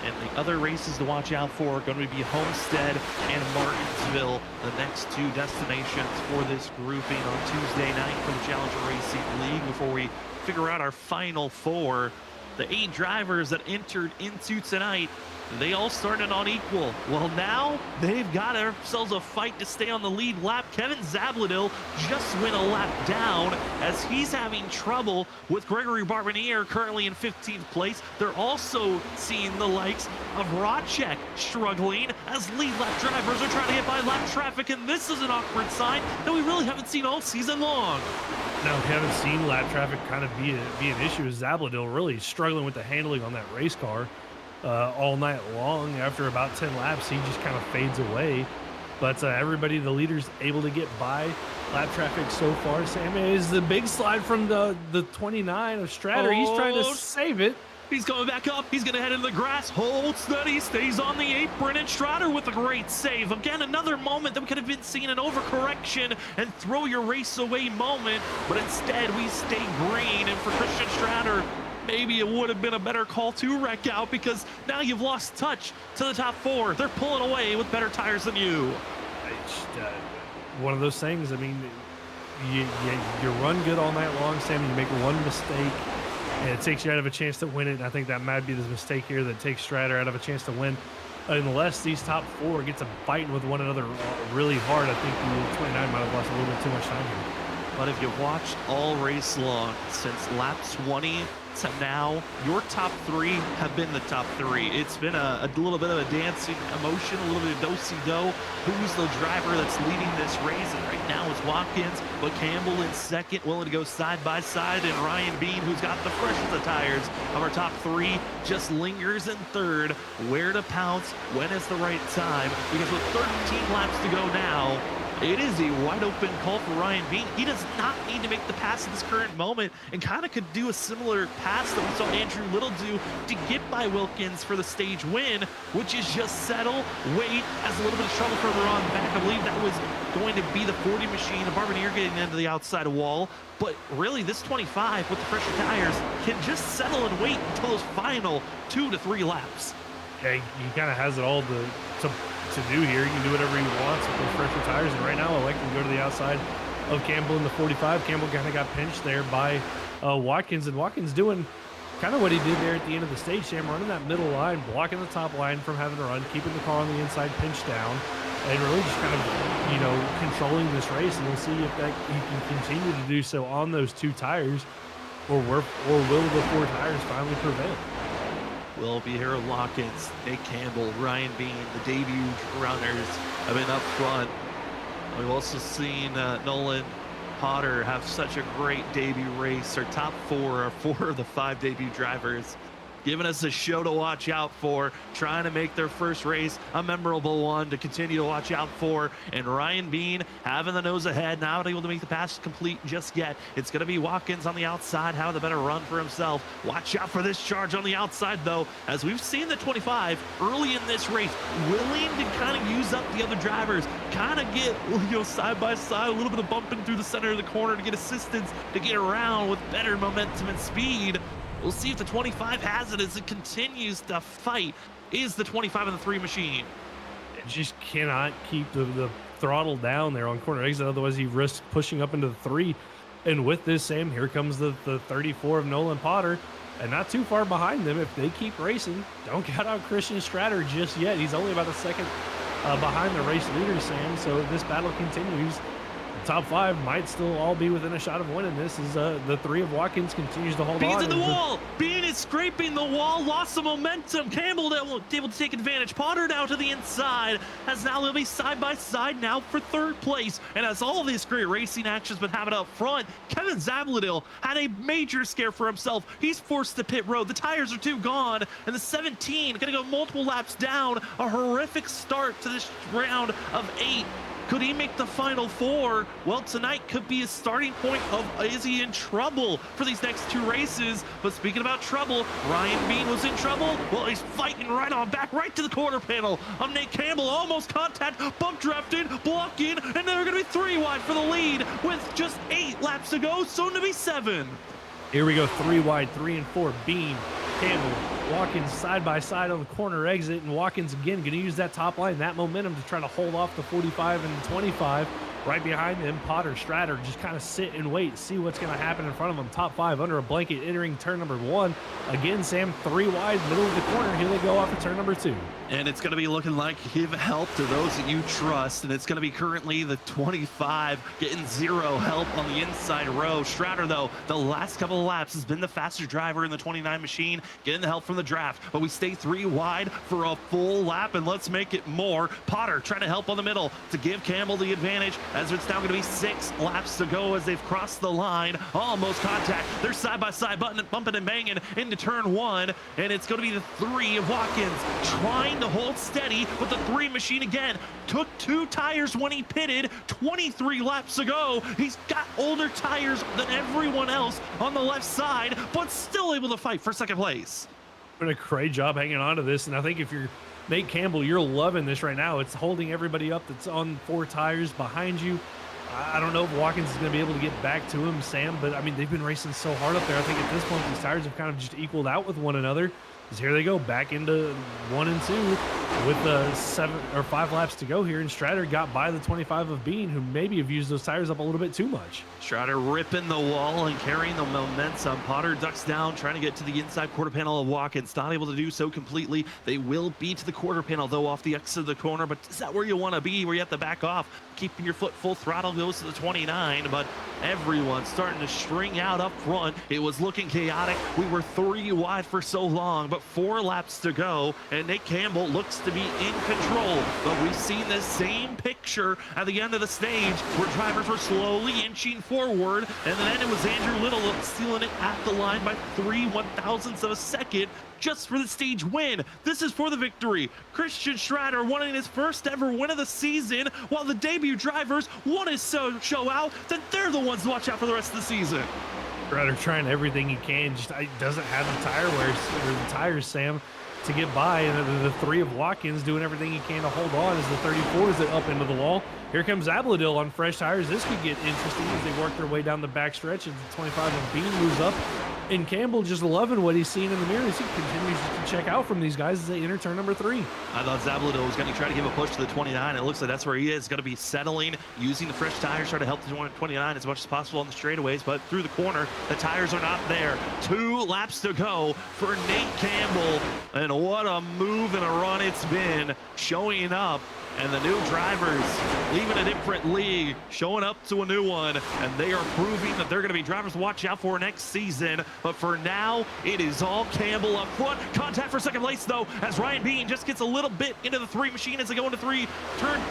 A: And the other races to watch out for are going to be Homestead and Martinsville, the next two destinations for this grouping on Tuesday night for the Challenger Racing League. Before we figure out our final four, the 8 drivers that entered into tonight, they all started on equal. Well, now they've got themselves a fight to stay on the lead lap. Kevin Zabladil just went a lap down as he's having trouble with Gregory Barbanier currently in 15th place. They're also seeing the likes of Rodcheck struggling as lead lap drivers are trying to get by lap traffic, and this is an awkward sign that we really haven't seen all season long.
B: No, we haven't seen lap traffic kind of be an issue. Zabladil really struggling with the handling on that race car all night long. After about 10 laps, he just kind of fades away. But everybody, the leaders, able to get by lap traffic so far. Sam, is the big slide from the 29 of Stratter. He's trying to save it.
A: He's going back up. He's going to head into the grass. Holds steady. Stays on the apron. And Stratter with a great save. Again, another moment that we could have been seeing an overcorrection and throw your race away moment. But instead, we stay green. And for Christian Stratter, maybe it would have been a better call to wreck out, because now you've lost touch to the top 4. They're pulling away with better tires than you.
B: One of those things, I mean, you run good all night long, Sam. You make one mistake, and it takes you out of a chance to win it. And I think that might be the mistake here that takes Stratter out of a chance to win. Unless these top 4 get to fighting with one another really hard, I think the 29 might have lost a little bit too much time here.
A: But if you've watched all race long, since lap 20 to now, your top 3 have been the top 3. It's been a little bit of a dancing emotion, a little bit of do-si-do. Who's the driver that's leading this race? And right now it's Watkins, but Campbell in second, willing to go side by side, and Ryan Bean, who's got the freshest of tires of our top 3, just lingers in third. Where to pounce, when is the right time? Because with 13 laps to go now, it is a wide open call for Ryan Bean. He does not need to make the pass at this current moment, and kind of could do a similar pass that we saw Andrew Little do to get by Wilkins for the stage win, which is just settle, wait, has a little bit of trouble further on back. I believe that was going to be the 40 machine, the Barbanier getting into the outside wall. But really, this 25 with the fresher tires can just settle and wait until those final 2 to 3 laps.
B: Yeah, he kind of has it all to do here. He can do whatever he wants with those fresher tires, and right now I like to go to the outside of Campbell in the 45. Campbell kind of got pinched there by Watkins, and Watkins doing kind of what he did there at the end of the stage, Sam, running that middle line, blocking the top line from having to run, keeping the car on the inside pinched down, and really just kind of, controlling this race. And we'll see if he can continue to do so on those 2 tires, or will the 4 tires finally prevail?
A: Will be here Lockins, Nate Campbell, Ryan Bean, the debut runners have been up front. We've also seen Nolan Potter have such a great debut race. Our top 4 are 4 of the 5 debut drivers, giving us a show to watch out for, trying to make their first race a memorable one to continue to watch out for. And Ryan Bean having the nose ahead, not able to make the pass complete just yet. It's going to be Watkins on the outside, having the better run for himself. Watch out for this charge on the outside, though, as we've seen the 25 early in this race, willing to kind of use up the other drivers, kind of get side by side, a little bit of bumping through the center of the corner to get assistance, to get around with better momentum and speed. We'll see if the 25 has it as it continues to fight. Is the 25 and the 3 machine?
B: It just cannot keep the throttle down there on corner exit. Otherwise, he risks pushing up into the 3. And with this, Sam, here comes the 34 of Nolan Potter. And not too far behind them, if they keep racing, don't count out Christian Stratter just yet. He's only about a second behind the race leader, Sam. So if this battle continues, top 5 might still all be within a shot of winning this, as the 3 of Watkins continues to hold on.
A: Bean's in the wall. Bean is scraping the wall, lost some momentum. Campbell able to take advantage. Potter now to the inside, as now they'll be side by side now for 3rd place. And as all this great racing action's been happening up front, Kevin Zabladil had a major scare for himself. He's forced to pit road. The tires are 2 gone, and the 17 gonna go multiple laps down. A horrific start to this round of 8. Could he make the final 4? Well, tonight could be a starting point of, is he in trouble for these next 2 races? But speaking about trouble, Ryan Bean was in trouble. Well, he's fighting right on back, right to the quarter panel of Nate Campbell. Almost contact, bump drafted, blocking, and then they're going to be 3 wide for the lead with just 8 laps to go, soon to be 7.
B: Here we go, 3 wide, 3 and 4. Bean Campbell, Watkins side by side on the corner exit, and Watkins again going to use that top line, that momentum to try to hold off the 45 and the 25. Right behind them, Potter, Stratter just kind of sit and wait, see what's going to happen in front of them. Top 5 under a blanket entering turn number 1. Again, Sam, 3 wide, middle of the corner. Here they go off of turn number 2.
A: And it's going to be looking like give help to those that you trust. And it's going to be currently the 25 getting 0 help on the inside row. Stratter, though, the last couple of laps has been the faster driver in the 29 machine, getting the help from the draft. But we stay 3 wide for a full lap, and let's make it more. Potter trying to help on the middle to give Campbell the advantage, as it's now going to be 6 laps to go as they've crossed the line. Almost contact. They're side by side, bumping and banging into turn 1. And it's going to be the 3 of Watkins trying to hold steady, but the 3 machine again took 2 tires when he pitted 23 laps ago. He's got older tires than everyone else on the left side, but still able to fight for second place.
B: Doing a great job hanging on to this, and I think if you're Nate Campbell, you're loving this right now. It's holding everybody up that's on 4 tires behind you. I don't know if Watkins is going to be able to get back to him, Sam, but I mean, they've been racing so hard up there. I think at this point, these tires have kind of just equaled out with one another. Because here they go back into 1 and 2 with 7 or 5 laps to go here. And Stratter got by the 25 of Bean, who maybe have used those tires up a little bit too much.
A: Stratter ripping the wall and carrying the momentum. Potter ducks down, trying to get to the inside quarter panel of Watkins. Not able to do so completely. They will be to the quarter panel, though, off the exit of the corner. But is that where you want to be, where you have to back off? Keeping your foot full throttle goes to the 29, but everyone's starting to string out up front. It was looking chaotic. We were 3 wide for so long, but 4 laps to go, and Nate Campbell looks to be in control. But we've seen the same picture at the end of the stage, where drivers were slowly inching forward, and then it was Andrew Little stealing it at the line by 3/1000ths of a second, just for the stage win. This is for the victory. Christian Stratter winning his first ever win of the season, while the debut drivers want to show out that they're the ones to watch out for the rest of the season.
B: Stratter trying everything he can, just doesn't have the tires, Sam, to get by. And the 3 of Watkins doing everything he can to hold on as the 34s that up into the wall. Here comes Abladil on fresh tires. This could get interesting as they work their way down the backstretch, and the 25 of Bean moves up. And Campbell just loving what he's seeing in the mirror as he continues to check out from these guys as they enter turn number 3.
A: I thought Zabalodo was going to try to give a push to the 29. It looks like that's where he is. Going to be settling, using the fresh tires, try to help the 29 as much as possible on the straightaways, but through the corner, the tires are not there. 2 laps to go for Nate Campbell, and what a move and a run it's been, showing up. And the new drivers leaving a different league, showing up to a new one, and they are proving that they're going to be drivers to watch out for next season. But for now, it is all Campbell up front. Contact for second place, though, as Ryan Bean just gets a little bit into the 3 machine as they go into turn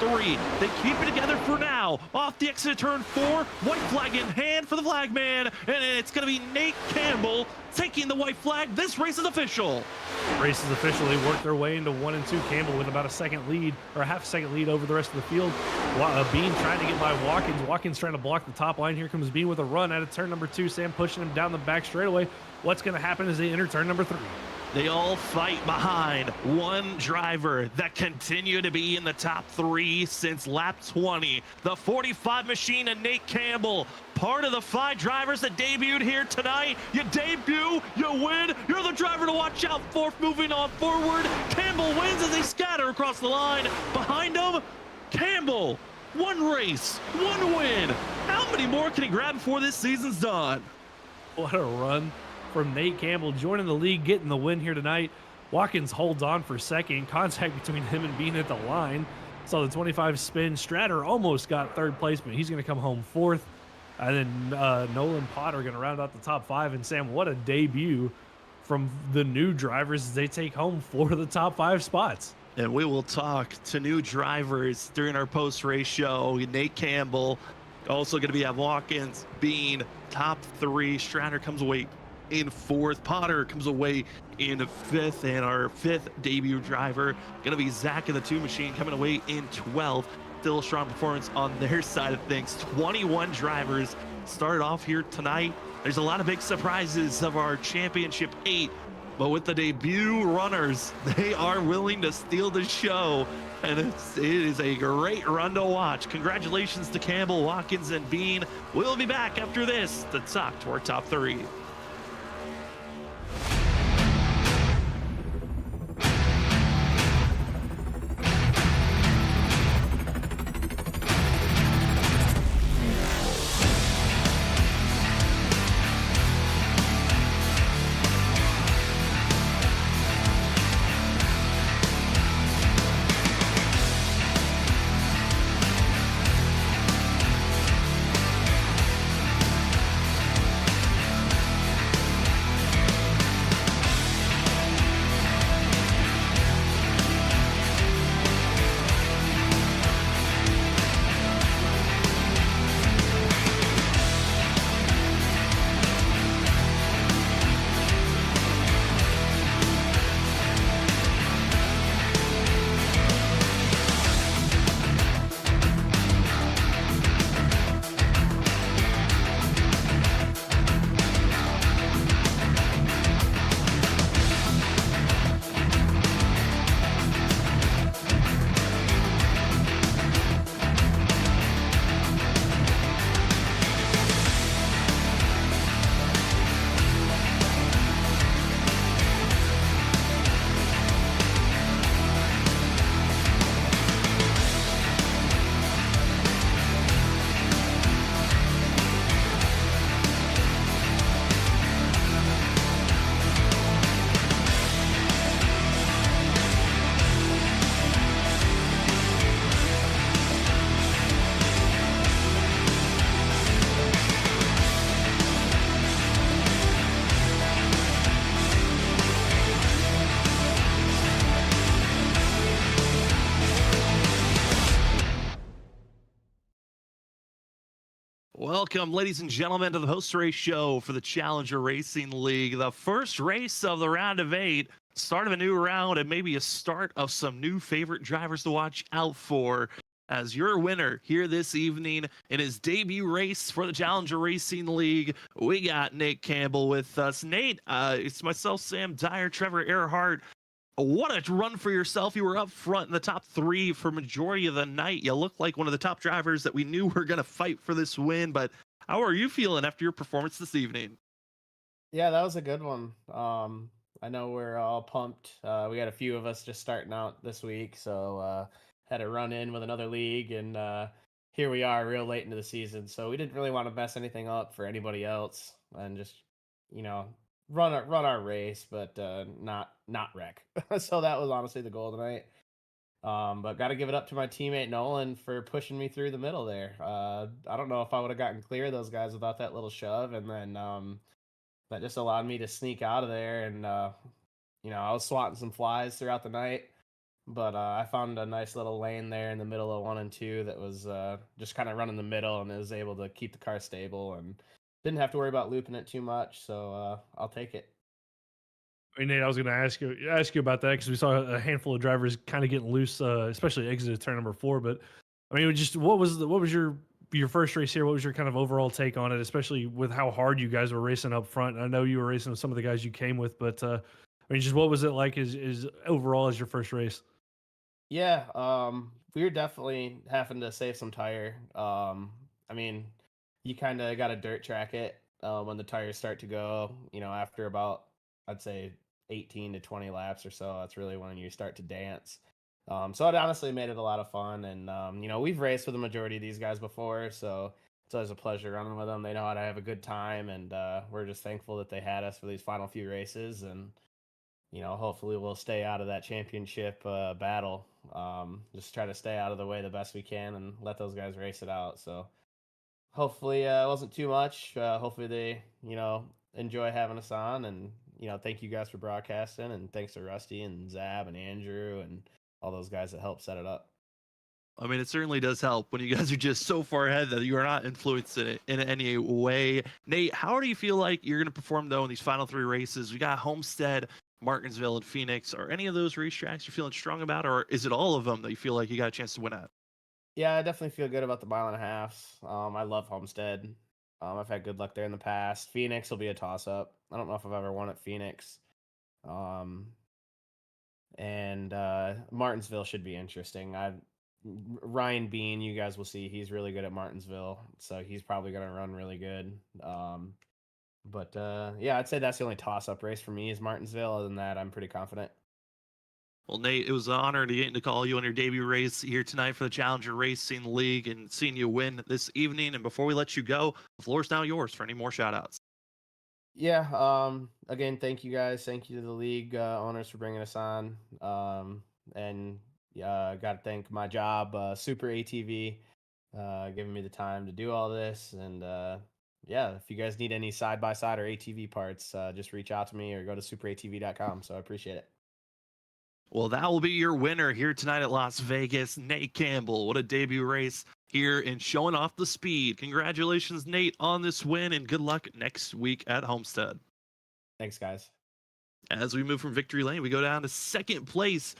A: 3. They keep it together for now. Off the exit of turn 4, white flag in hand for the flag man, and it's going to be Nate Campbell taking the white flag. This race is official.
B: Race is official. They work their way into 1 and 2. Campbell with about a second lead, or a half second lead over the rest of the field. Bean trying to get by Watkins. Watkins trying to block the top line. Here comes Bean with a run out of turn number 2. Sam pushing him down the back straightaway. What's going to happen as they enter turn number 3?
A: They all fight behind one driver that continued to be in the top 3 since lap 20. The 45 machine and Nate Campbell, part of the 5 drivers that debuted here tonight. You debut, you win, you're the driver to watch out for. Moving on forward, Campbell wins as they scatter across the line. Behind him, Campbell, 1 race, 1 win. How many more can he grab before this season's done?
B: What a run from Nate Campbell, joining the league, getting the win here tonight. Watkins holds on for second. Contact between him and Bean at the line. Saw the 25 spin. Stratter almost got 3rd place, but he's going to come home 4th. And then Nolan Potter going to round out the top 5. And Sam, what a debut from the new drivers as they take home 4 of the top 5 spots.
A: And we will talk to new drivers during our post-race show. Nate Campbell, also going to be at Watkins, Bean, top 3. Stratter comes away in 4th. Potter comes away in 5th, and our 5th debut driver gonna be Zach in the 2 machine coming away in 12th. Still a strong performance on their side of things. 21 drivers started off here tonight. There's a lot of big surprises of our championship 8, but with the debut runners, they are willing to steal the show, and it is a great run to watch. Congratulations to Campbell, Watkins, and Bean. We'll be back after this to talk to our top 3. Welcome, ladies and gentlemen, to the post-race show for the Challenger Racing League. The first race of the round of 8, start of a new round, and maybe a start of some new favorite drivers to watch out for. As your winner here this evening in his debut race for the Challenger Racing League, we got Nate Campbell with us. Nate, it's myself, Sam Dyer, Trevor Earhart. What a run for yourself. You were up front in the top 3 for majority of the night. You looked like one of the top drivers that we knew were going to fight for this win, but how are you feeling after your performance this evening?
E: Yeah, that was a good one. I know we're all pumped. We got a few of us just starting out this week, so had to run in with another league, and here we are real late into the season. So we didn't really want to mess anything up for anybody else, and just run our race, but not wreck. So that was honestly the goal tonight. But got to give it up to my teammate Nolan for pushing me through the middle there. I don't know if I would have gotten clear of those guys without that little shove, and then that just allowed me to sneak out of there. And I was swatting some flies throughout the night, but I found a nice little lane there in the middle of 1 and 2 that was just kind of running the middle, and it was able to keep the car stable and didn't have to worry about looping it too much. So I'll take it.
B: Hey, Nate, I was going to ask you about that because we saw a handful of drivers kind of getting loose, especially exited turn number 4. But I mean, just what was your first race here? What was your kind of overall take on it, especially with how hard you guys were racing up front? I know you were racing with some of the guys you came with, but I mean, just what was it like is overall as your first race?
E: Yeah, we were definitely having to save some tire. I mean, you kind of got to dirt track it when the tires start to go. After about, I'd say, 18 to 20 laps or so. That's really when you start to dance. So it honestly made it a lot of fun, and we've raced with the majority of these guys before, so it's always a pleasure running with them. They know how to have a good time, and we're just thankful that they had us for these final few races, and hopefully we'll stay out of that championship battle. Just try to stay out of the way the best we can and let those guys race it out. So hopefully it wasn't too much. Hopefully they enjoy having us on, and thank you guys for broadcasting, and thanks to Rusty and Zab and Andrew and all those guys that helped set it up.
A: I mean, it certainly does help when you guys are just so far ahead that you are not influencing it in any way. Nate, how do you feel like you're going to perform, though, in these final 3 races? We got Homestead, Martinsville, and Phoenix. Are any of those racetracks you're feeling strong about, or is it all of them that you feel like you got a chance to win at?
E: Yeah, I definitely feel good about the 1.5 miles. I love Homestead. I've had good luck there in the past. Phoenix will be a toss-up. I don't know if I've ever won at Phoenix. And Martinsville should be interesting. Ryan Bean, you guys will see, he's really good at Martinsville, so he's probably going to run really good. But yeah, I'd say that's the only toss-up race for me is Martinsville. Other than that, I'm pretty confident.
A: Well, Nate, it was an honor to get to call you on your debut race here tonight for the Challenger Racing League and seeing you win this evening. And before we let you go, the floor is now yours for any more shout-outs.
E: Yeah, again, thank you guys. Thank you to the league owners for bringing us on. And got to thank my job, Super ATV, giving me the time to do all this. And yeah, if you guys need any side-by-side or ATV parts, just reach out to me or go to superatv.com. So I appreciate it.
A: Well, that will be your winner here tonight at Las Vegas, Nate Campbell. What a debut race here and showing off the speed. Congratulations, Nate, on this win, and good luck next week at Homestead.
E: Thanks, guys.
A: As we move from victory lane, we go down to second place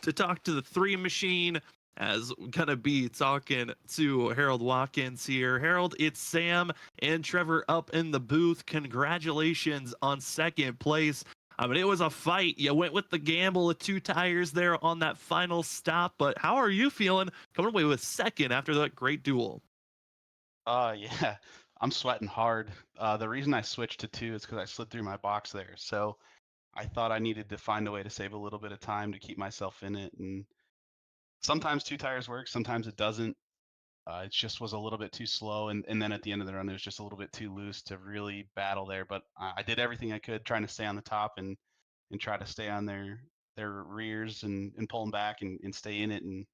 A: to talk to the 3 machine, as we're going to be talking to Harold Watkins here. Harold, it's Sam and Trevor up in the booth. Congratulations on second place. I mean, it was a fight. You went with the gamble of 2 tires there on that final stop, but how are you feeling coming away with second after that great duel?
F: Yeah, I'm sweating hard. The reason I switched to 2 is because I slid through my box there. So I thought I needed to find a way to save a little bit of time to keep myself in it. And sometimes 2 tires work, sometimes it doesn't. It just was a little bit too slow. And then at the end of the run, it was just a little bit too loose to really battle there. But I did everything I could trying to stay on the top and try to stay on their rears and pull them back and stay in it. And,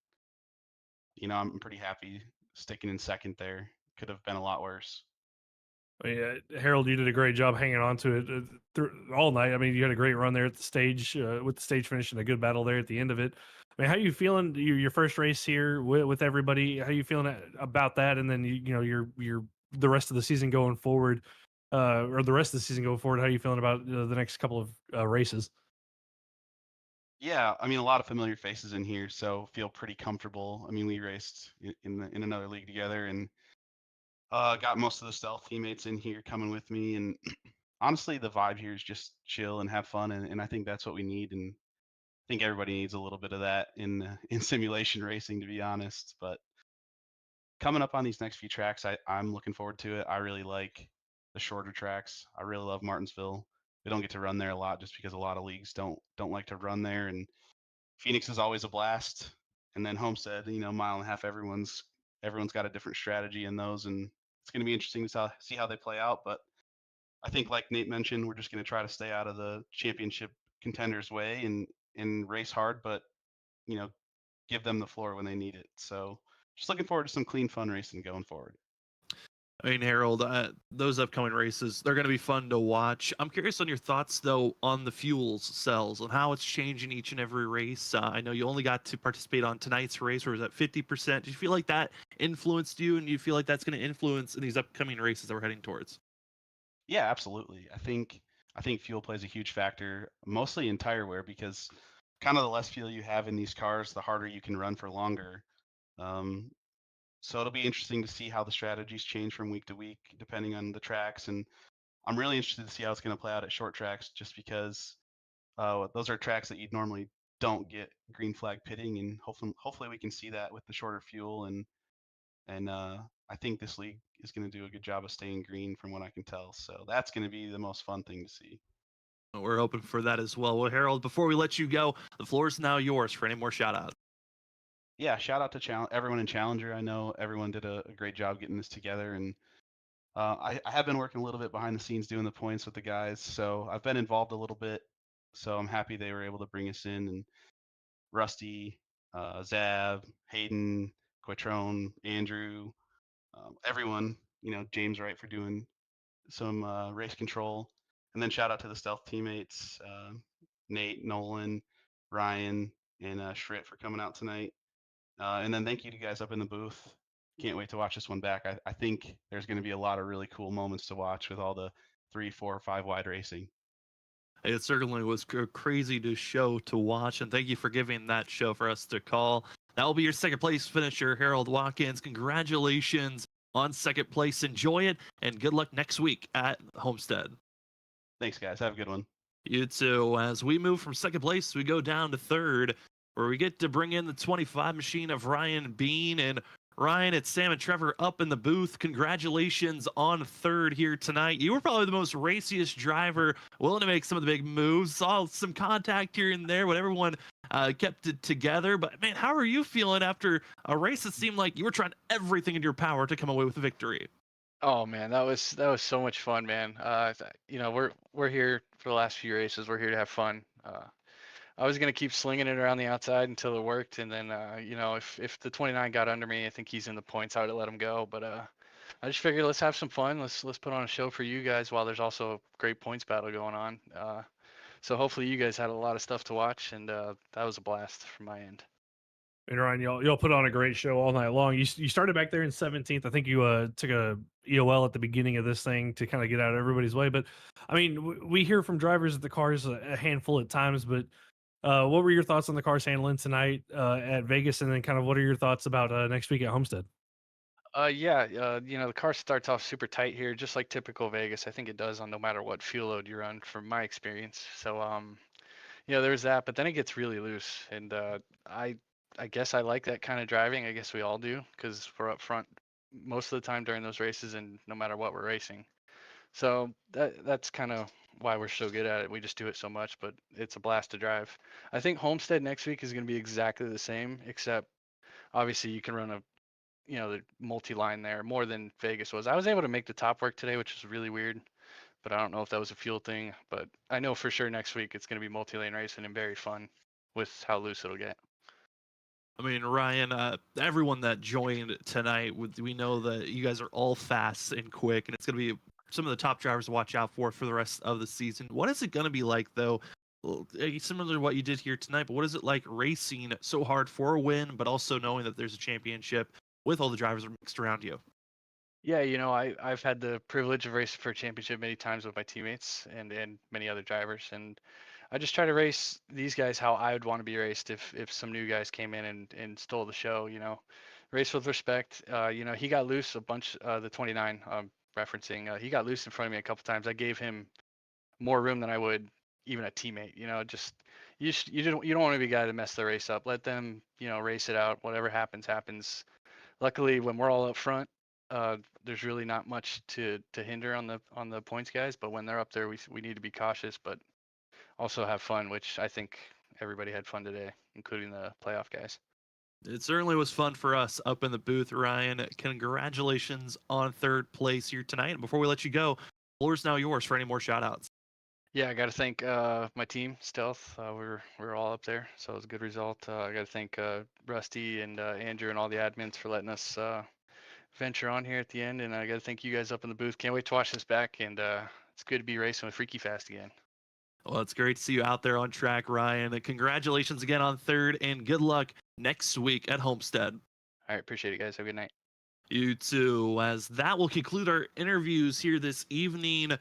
F: I'm pretty happy sticking in second there. Could have been a lot worse.
B: I mean, Harold, you did a great job hanging on to it all night. I mean, you had a great run there at the stage with the stage finish and a good battle there at the end of it. I mean, how are you feeling? Your first race here with everybody. How are you feeling about that? And then your the rest of the season going forward, or the rest of the season going forward? How are you feeling about the next couple of races?
F: Yeah, I mean, a lot of familiar faces in here, so feel pretty comfortable. I mean, we raced in another league together, and got most of the stealth teammates in here coming with me. And honestly, the vibe here is just chill and have fun, and I think that's what we need. And I think everybody needs a little bit of that in simulation racing, to be honest. But coming up on these next few tracks, I'm looking forward to it. I really like the shorter tracks. I really love Martinsville. We don't get to run there a lot just because a lot of leagues don't like to run there. And Phoenix is always a blast. And then Homestead, mile and a half. Everyone's got a different strategy in those, and it's going to be interesting to see how they play out. But I think, like Nate mentioned, we're just going to try to stay out of the championship contenders' way and race hard, but you know, give them the floor when they need it. So just looking forward to some clean, fun racing going forward.
A: I mean, Harold, those upcoming races, they're going to be fun to watch. I'm curious on your thoughts, though, on the fuels cells and how it's changing each and every race. I know you only got to participate on tonight's race, where it was at 50%. Do you feel like that influenced you, and do you feel like that's going to influence in these upcoming races that we're heading towards?
F: Yeah, absolutely. I think fuel plays a huge factor, mostly in tire wear, because kind of the less fuel you have in these cars, the harder you can run for longer. Um, so it'll be interesting to see how the strategies change from week to week, depending on the tracks. And I'm really interested to see how it's going to play out at short tracks, just because those are tracks that you normally don't get green flag pitting, and hopefully we can see that with the shorter fuel. And I think this league is going to do a good job of staying green, from what I can tell. So that's going to be the most fun thing to see.
A: We're hoping for that as well. Well, Harold, before we let you go, the floor is now yours for any more shout outs.
F: Yeah, shout out to everyone in Challenger. I know everyone did a great job getting this together, and I have been working a little bit behind the scenes doing the points with the guys, so I've been involved a little bit. So I'm happy they were able to bring us in, and Rusty, Zab, Hayden, Quattrone, Andrew, everyone. James Wright for doing some race control, and then shout out to the stealth teammates, Nate, Nolan, Ryan, and Schritt for coming out tonight. And then thank you to guys up in the booth. Can't wait to watch this one back. I think there's going to be a lot of really cool moments to watch with all the 3, 4, 5 wide racing.
A: It certainly was crazy to show to watch, and thank you for giving that show for us to call. That will be your second place finisher, Harold Watkins. Congratulations on second place. Enjoy it, and good luck next week at Homestead.
F: Thanks, guys. Have a good one.
A: You too. As we move from second place, we go down to third, where we get to bring in the 25 machine of Ryan Bean. And Ryan, it's Sam and Trevor up in the booth. Congratulations on third here tonight. You were probably the most raciest driver, willing to make some of the big moves. Saw some contact here and there, but everyone kept it together. But man, how are you feeling after a race that seemed like you were trying everything in your power to come away with a victory?
G: Oh man, that was so much fun, man. We're here for the last few races. We're here to have fun. I was gonna keep slinging it around the outside until it worked, and then if the 29 got under me, I think he's in the points. I would have let him go, but I just figured let's have some fun. Let's put on a show for you guys while there's also a great points battle going on. So hopefully you guys had a lot of stuff to watch, and that was a blast from my end.
B: And Ryan, y'all put on a great show all night long. You started back there in 17th. I think you took a EOL at the beginning of this thing to kind of get out of everybody's way. But I mean, we hear from drivers that the car's a handful at times. But what were your thoughts on the car's handling tonight at Vegas, and then kind of what are your thoughts about next week at Homestead?
G: The car starts off super tight here, just like typical Vegas. I think it does on no matter what fuel load you run, from my experience. So there's that, but then it gets really loose, and I guess I like that kind of driving. I guess we all do, because we're up front most of the time during those races, and no matter what we're racing. So that's kind of why we're so good at it. We just do it so much, but it's a blast to drive. I think Homestead next week is going to be exactly the same, except obviously you can run the multi-line there more than Vegas was. I was able to make the top work today, which is really weird, but I don't know if that was a fuel thing. But I know for sure next week it's going to be multi-lane racing and very fun with how loose it'll get.
A: I mean, Ryan, everyone that joined tonight, we know that you guys are all fast and quick, and it's going to be some of the top drivers to watch out for the rest of the season. What is it going to be like, though? Similar to what you did here tonight, but what is it like racing so hard for a win, but also knowing that there's a championship with all the drivers mixed around you?
G: Yeah, I've had the privilege of racing for a championship many times with my teammates and many other drivers, and I just try to race these guys how I would want to be raced if some new guys came in and stole the show. Race with respect. He got loose a bunch. The 29 referencing, he got loose in front of me a couple times. I gave him more room than I would even a teammate. Just you don't want to be a guy to mess the race up. Let them race it out. Whatever happens happens. Luckily, when we're all up front, there's really not much to hinder on the points guys. But when they're up there, we need to be cautious, but also have fun, which I think everybody had fun today, including the playoff guys.
A: It certainly was fun for us up in the booth, Ryan. Congratulations on third place here tonight. And before we let you go, floor's now yours for any more shout outs.
G: Yeah, I got to thank my team, Stealth. We were all up there, so it was a good result. I got to thank Rusty and Andrew and all the admins for letting us venture on here at the end, and I got to thank you guys up in the booth. Can't wait to watch this back, and it's good to be racing with Freaky Fast again.
A: Well, it's great to see you out there on track, Ryan. And congratulations again on third, and good luck next week at Homestead.
G: All right, appreciate it, guys. Have a good night.
A: You too, as that will conclude our interviews here this evening.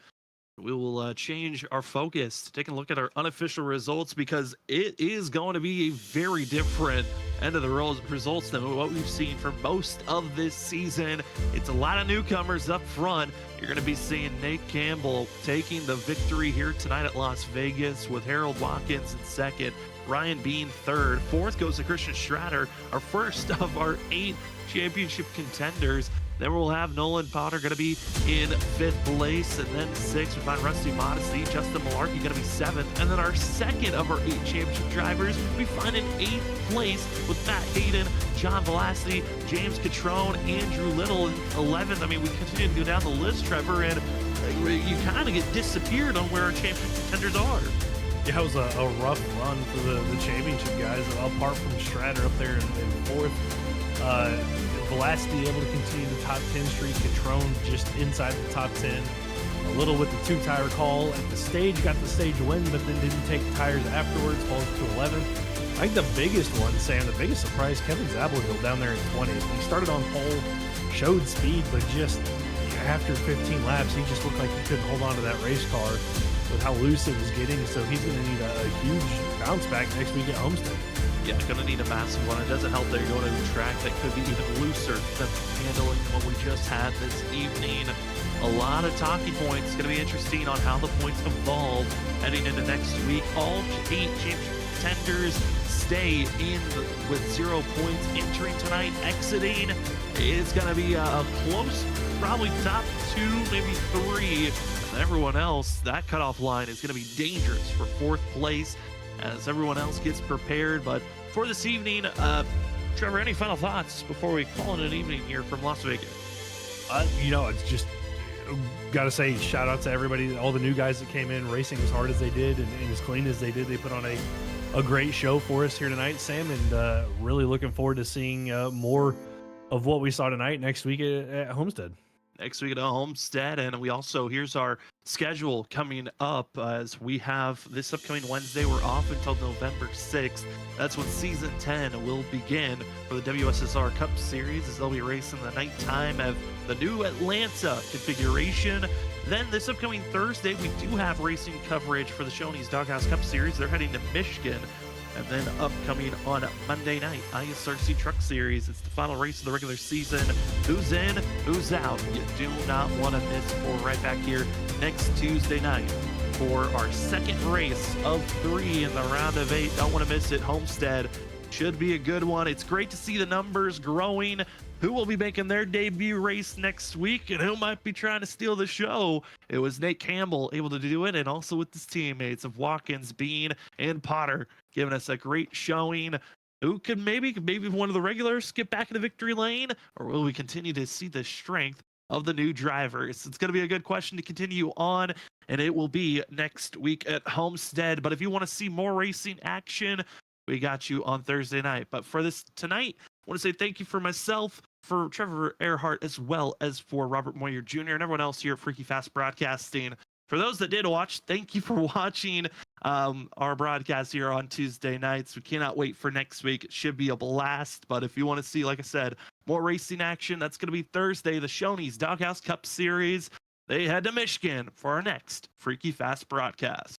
A: We will change our focus to take a look at our unofficial results, because it is going to be a very different end of the results than what we've seen for most of this season. It's a lot of newcomers up front. You're going to be seeing Nate Campbell taking the victory here tonight at Las Vegas, with Harold Watkins in second, Ryan Bean third. Fourth goes to Christian Schrader, our first of our 8 championship contenders. Then we'll have Nolan Potter going to be in 5th place, and then 6th we find Rusty Modesty, Justin Malarkey going to be 7th, and then our second of our 8 championship drivers we find in 8th place with Matt Hayden, John Velasquez, James Catrone, Andrew Little in 11th. I mean, we continue to go down the list, Trevor, and you kind of get disappeared on where our championship contenders are.
B: Yeah, it was a rough run for the championship guys, apart from Stratter up there in 4th. Velasquez able to continue the top 10 streak, Catrone just inside the top 10. A little with the 2-tire call at the stage, got the stage win, but then didn't take tires afterwards, falls to 11th. I think the biggest one, Sam, the biggest surprise, Kevin Zabelhill down there in 20th. He started on pole, showed speed, but just after 15 laps, he just looked like he couldn't hold on to that race car with how loose it was getting. So he's going to need a huge bounce back next week at Homestead.
A: Yeah, going to need a massive one. It doesn't help that you're going to a track that could be even looser than handling what we just had this evening. A lot of talking points. It's going to be interesting on how the points evolve heading into next week. All 8 championship contenders stay in with 0 points entering tonight. Exiting is going to be a close, probably top 2, maybe 3. And everyone else, that cutoff line is going to be dangerous for 4th place as everyone else gets prepared. But for this evening, Trevor, any final thoughts before we call it an evening here from Las Vegas?
B: It's just got to say shout out to everybody, all the new guys that came in racing as hard as they did and as clean as they did. They put on a great show for us here tonight, Sam, and really looking forward to seeing more of what we saw tonight next week at Homestead.
A: Next week at Homestead. And we also, here's our schedule coming up, as we have this upcoming Wednesday, we're off until November 6th. That's when season 10 will begin for the WSSR Cup Series, as they'll be racing the nighttime of the new Atlanta configuration. Then this upcoming Thursday, we do have racing coverage for the Shoney's Doghouse Cup Series. They're heading to Michigan. And then upcoming on Monday night, ISRC Truck Series. It's the final race of the regular season. Who's in, who's out? You do not want to miss. We're right back here next Tuesday night for our second race of 3 in the round of 8. Don't want to miss it. Homestead should be a good one. It's great to see the numbers growing. Who will be making their debut race next week, and who might be trying to steal the show? It was Nate Campbell able to do it, and also with his teammates of Watkins, Bean, and Potter, giving us a great showing. Who could maybe one of the regulars get back in the victory lane, or will we continue to see the strength of the new drivers? It's going to be a good question to continue on, and it will be next week at Homestead. But if you want to see more racing action, we got you on Thursday night. But for this tonight, I want to say thank you for myself, for Trevor Earhart, as well as for Robert Moyer Jr. and everyone else here at Freaky Fast Broadcasting for for those that did watch, thank you for watching our broadcast here on Tuesday nights. We cannot wait for next week. It should be a blast. But if you want to see, like I said, more racing action, that's going to be Thursday, the Shoney's Doghouse Cup Series. They head to Michigan for our next Freaky Fast broadcast.